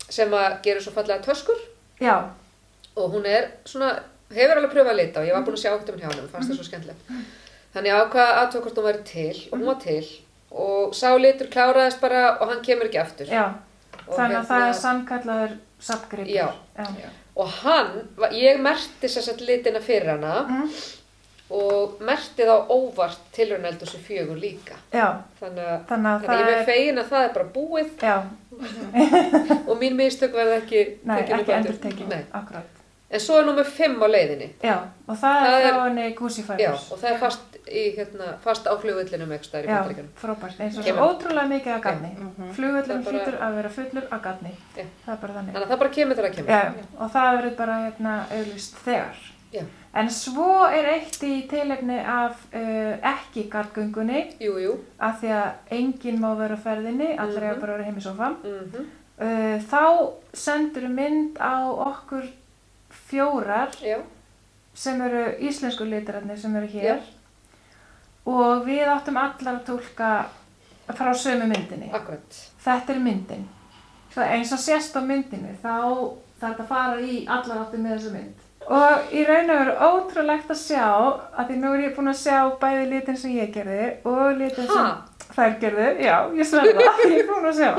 sem að gera svo fallega töskur. Já. Og hún er svona, hefur alveg pröfað að lita og ég var búin að sjá okkur hjá henni, fannst það svo skemmtilegt. Þannig ég ákvað aðtöku hvort hún væri til og hún var til og sá litur kláraðist bara og hann kemur ekki aftur. Já, Og þannig að það er sannkallaður safngripur. Já. Og ég merkti sér sett litina fyrir hana og merkti þá óvart tilrauna eldhúsi 4 líka. Já. Þannig að ég er með fegin að það er bara búið. Já. Og mín mistök verða ekki ekki endurtekin, akkurat. En svo er nummer 5 á leiðinni. Já, og það er frá henni Gúsi Fæbers. Já, og það er fast á flugvöllinum ekki staðar í Bandaríkjunum. Já, frábært, eins og svo ótrúlega mikið að ganni. Flugvöllin hlýtur að vera fullur að ganni. Það er bara þannig. Þannig að það bara kemur þegar það kemur. Já, og það verður bara auglýst þegar. Já. En svo er eitt í tilefni af ekki garðgöngunni. Jú. Af því að enginn má vera á ferðinni, allir eiga bara að vera heim í sófa. Þá sendur mynd á okkur 4 sem eru íslensku litararnir sem eru hér. Og við áttum allar að túlka frá sömu myndinni. Akkurat. Þetta er myndin. Svo eins og sést á myndinni, þá þarf þetta að fara í allar áttum með þessu mynd. Og í raun og veru ótrúlegt að sjá, að því nú er ég búin að sjá bæði litin sem ég gerði og litin sem þær gerðu. Já, ég sverða það, ég er búin að sjá.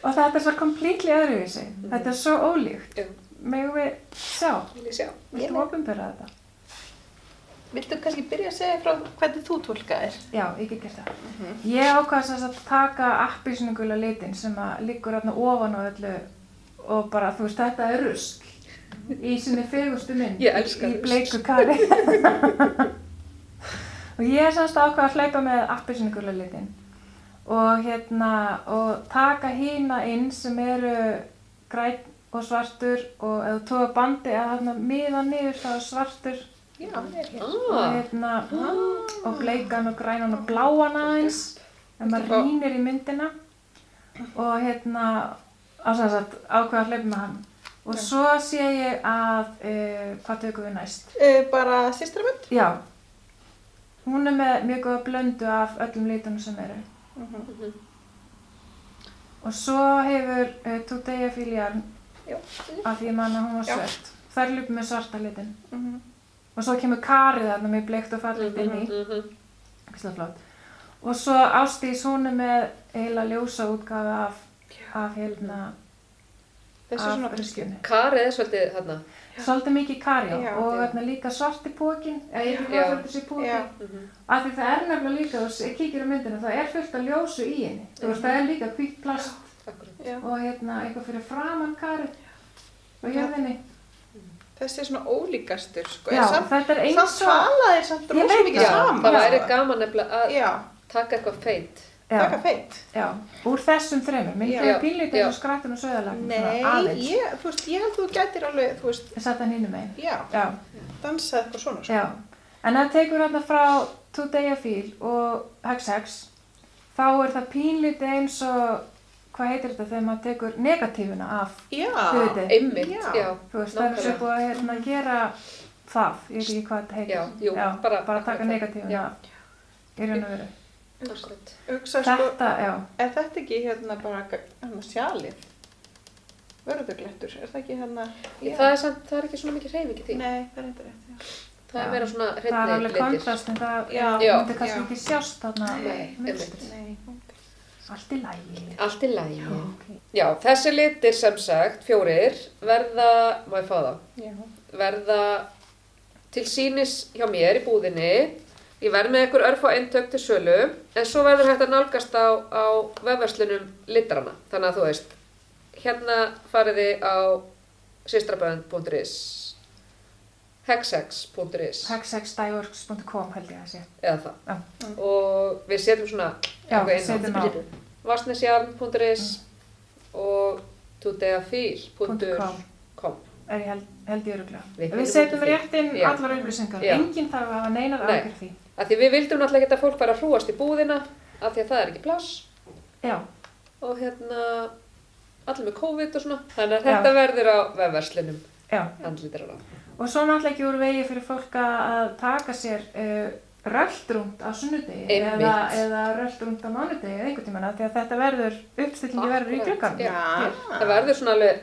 Og þetta er svo completely öðruvísi. Þetta er svo ólíkt. Megum við sjá? Vil ég sjá. Viltu opinbera þetta? Viltu kannski byrja að segja frá hvernig þú túlkaðir? Já, ég get gert það. Ég ákvað þess að taka appelsínugula litin sem að liggur hérna ofan á öllu og bara, þú veist, þetta er rusl í sinni fegustu mynd. Ég elska rusl. Í bleiku kari. Og ég semst ákvað að hlaupa með appelsínugula litin og taka hína inn sem eru grænn og svartur og ef þú tóka bandi að þarna miðan niður þá er svartur. Já, það er hér. Og bleikan og grænan og bláan aðeins ef maður rýnir í myndina og ákveða að hlaupa með hann. Og svo sé ég að, hvað tökum við næst? Bara Systrabönd? Já. Hún er með mjög góða blöndu af öllum litunum sem eru. Og svo hefur Tudeyafíl-jarn, af því ég man að hún var svört. Þær lupu með svarta litin. Og svo kemur Karið þarna með bleikt og fallegt inn í. Ógeðslega flott. Og svo Ásdís, hún er með eiginlega ljósa útgáfu af hérna, af riskjunni. Karið svolítið þarna. Svolítið mikið Kari Já. og hérna líka svarti pókin, eða ég veit hvað fyrir þessi póki. Af því það er nefnilega líka, þú kíkir á myndina, það er fullt af ljósu í henni. Þú veist, það er líka hvítt plast og hérna eitthvað fyrir framan Kari og jörðinni. Þessi er svona ólíkastur, sko. Já, þetta er eins og... Samt tala þeir samt rosa mikið Já, saman. það væri gaman nefnilega að Já, taka eitthvað feit. taka feit. Já, úr þessum þremur. Mér Já. finnst pínlítið Já. eins og skrættum og söðalagnum, Nei, aðeins. þú veist, ég held þú gætir alveg, þú veist, Ég satt hann hinum megin. já, Já, dansa eitthvað svona, sko. já. En það tekur hérna frá Tudeyafíl og Hex, þá er það pínlítið eins og, hvað heitir þetta þegar maður tekur negatífuna af Já, hluti? Einmitt, Já. já. Þú veist, það er svo búið að hérna gera það, ég veit ekki hvað þetta heitir. Já, jú, bara taka negatífuna Já. af. Í raun og veru. Akkurat. hugsa, sko, Þetta, já. er þetta ekki hérna bara, hérna sjalið? Vörðuglettur, er það ekki hérna? Það er ekki svona mikið hreyfing í því. Nei, það er eitthvað rétt, já. Það er meira svona Það er hreinni alveg litir. kontrast, en það Já. myndi kannski Já. ekki sjást þarna. Nei, mynstrið. Nei, Allt í lagi. Allt í lagi. Ok. Já, þessi litir sem sagt, 4, verða, má ég fá það, já. verða til sýnis hjá mér í búðinni. Ég verð með einhver örfá eintök til sölu, en svo verður hægt að nálgast á vefverslunum litrana. Þannig að þú veist, hérna fariði á systrabönd.is, hexex.is hexexdyeworks.com held ég að sé. eða það. Já. Og við setjum svona Já, eitthvað inn setjum á. vassnesjarn.is og tudeyafíl.com. Er ég held ég örugglega. Við Við finnum setjum út úr því. rétt inn Já. allar upplýsingar. Já. Enginn þarf að hafa neinar Nei. áhyggjur af því. Af því við vildum náttúrulega ekki að fólk fara að hrúast í búðina, af því að það er ekki pláss. Já, Og hérna, allir með COVID og svona. Þannig að Já. þetta verður á vefverslunum, já. andlitirana. Og svo náttúrulega ekki úr vegi fyrir fólk að taka sér röltrúnd á sunnudegi Einmitt. eða röltrúnd á mánudegi eða einhvern tímann, af því að þetta verður, uppstillingi verður í Akkurat, glugganum. Já. Það verður svona alveg,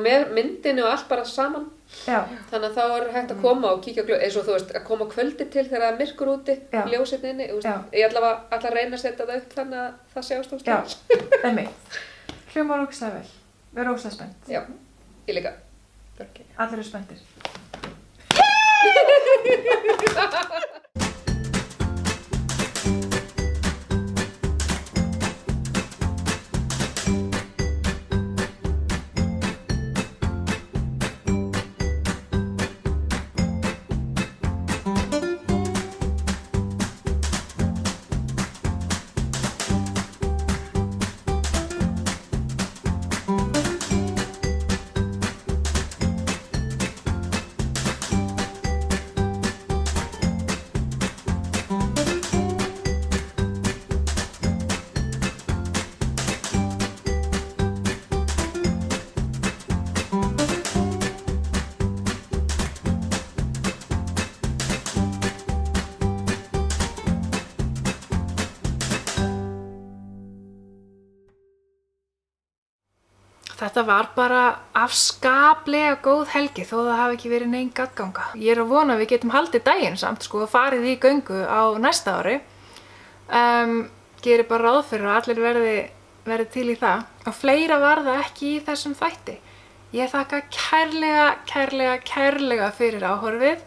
með myndinu og allt bara saman. Já, Þannig að þá er hægt að koma og kíkja á eins og þú veist, að koma kvöldi til þegar það er myrkur úti, Já. ljósinn inni. Þú veist, Já. ég ætla að reyna að setja það upp þannig að það sjást á já, stund. einmitt. Hljómar ógeðslega vel. Við erum ógeðslega spennt. Já, ég líka. Allir eru spenntir. Þetta var bara afskaplega góð helgi þó það hafi ekki verið nein gaddganga. Ég er að vona að við getum haldið daginn samt og farið í göngu á næsta ári. Gerir bara ráð fyrir að allir verði til í það. Og fleira var það ekki í þessum þætti. Ég þakka kærlega fyrir áhorfið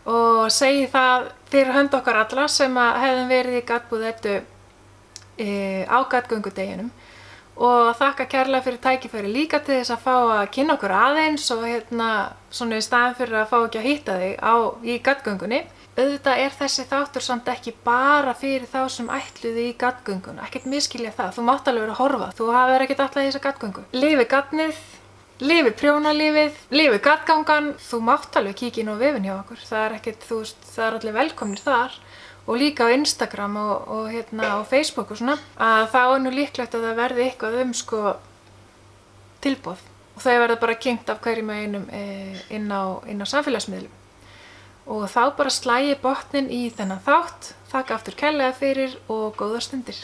og segi það fyrir hönd okkar alla sem að hefðum verið í gaddbúð á gaddgöngudeginum. Og þakka kærlega fyrir tækifæri líka til þess að fá að kynna okkur aðeins og svona í staðinn fyrir að fá ekki að hitta þig í gaddgöngunni. Auðvitað er þessi þáttur samt ekki bara fyrir þá sem ætluðu í gaddgönguna. Ekkert miskilja það, þú mátt alveg vera að horfa. Þú hafir ekkert alltaf í þessa gaddgöngu. Lifi gaddnið, lifi prjónalífið, lifi gaddgangan. Þú mátt alveg kíkja inn á vefinn hjá okkur. Það er ekkert, þú veist, það er allir velkomnir þar. Og líka á Instagram og á Facebook og svona, að þá er nú líklegt að það verði eitthvað tilboð. Og þau verða bara kynnt af hverjum einum inn á samfélagsmiðlum. Og þá bara slægi botninn í þennan þátt. Þakka aftur kærlega fyrir og góðar stundir.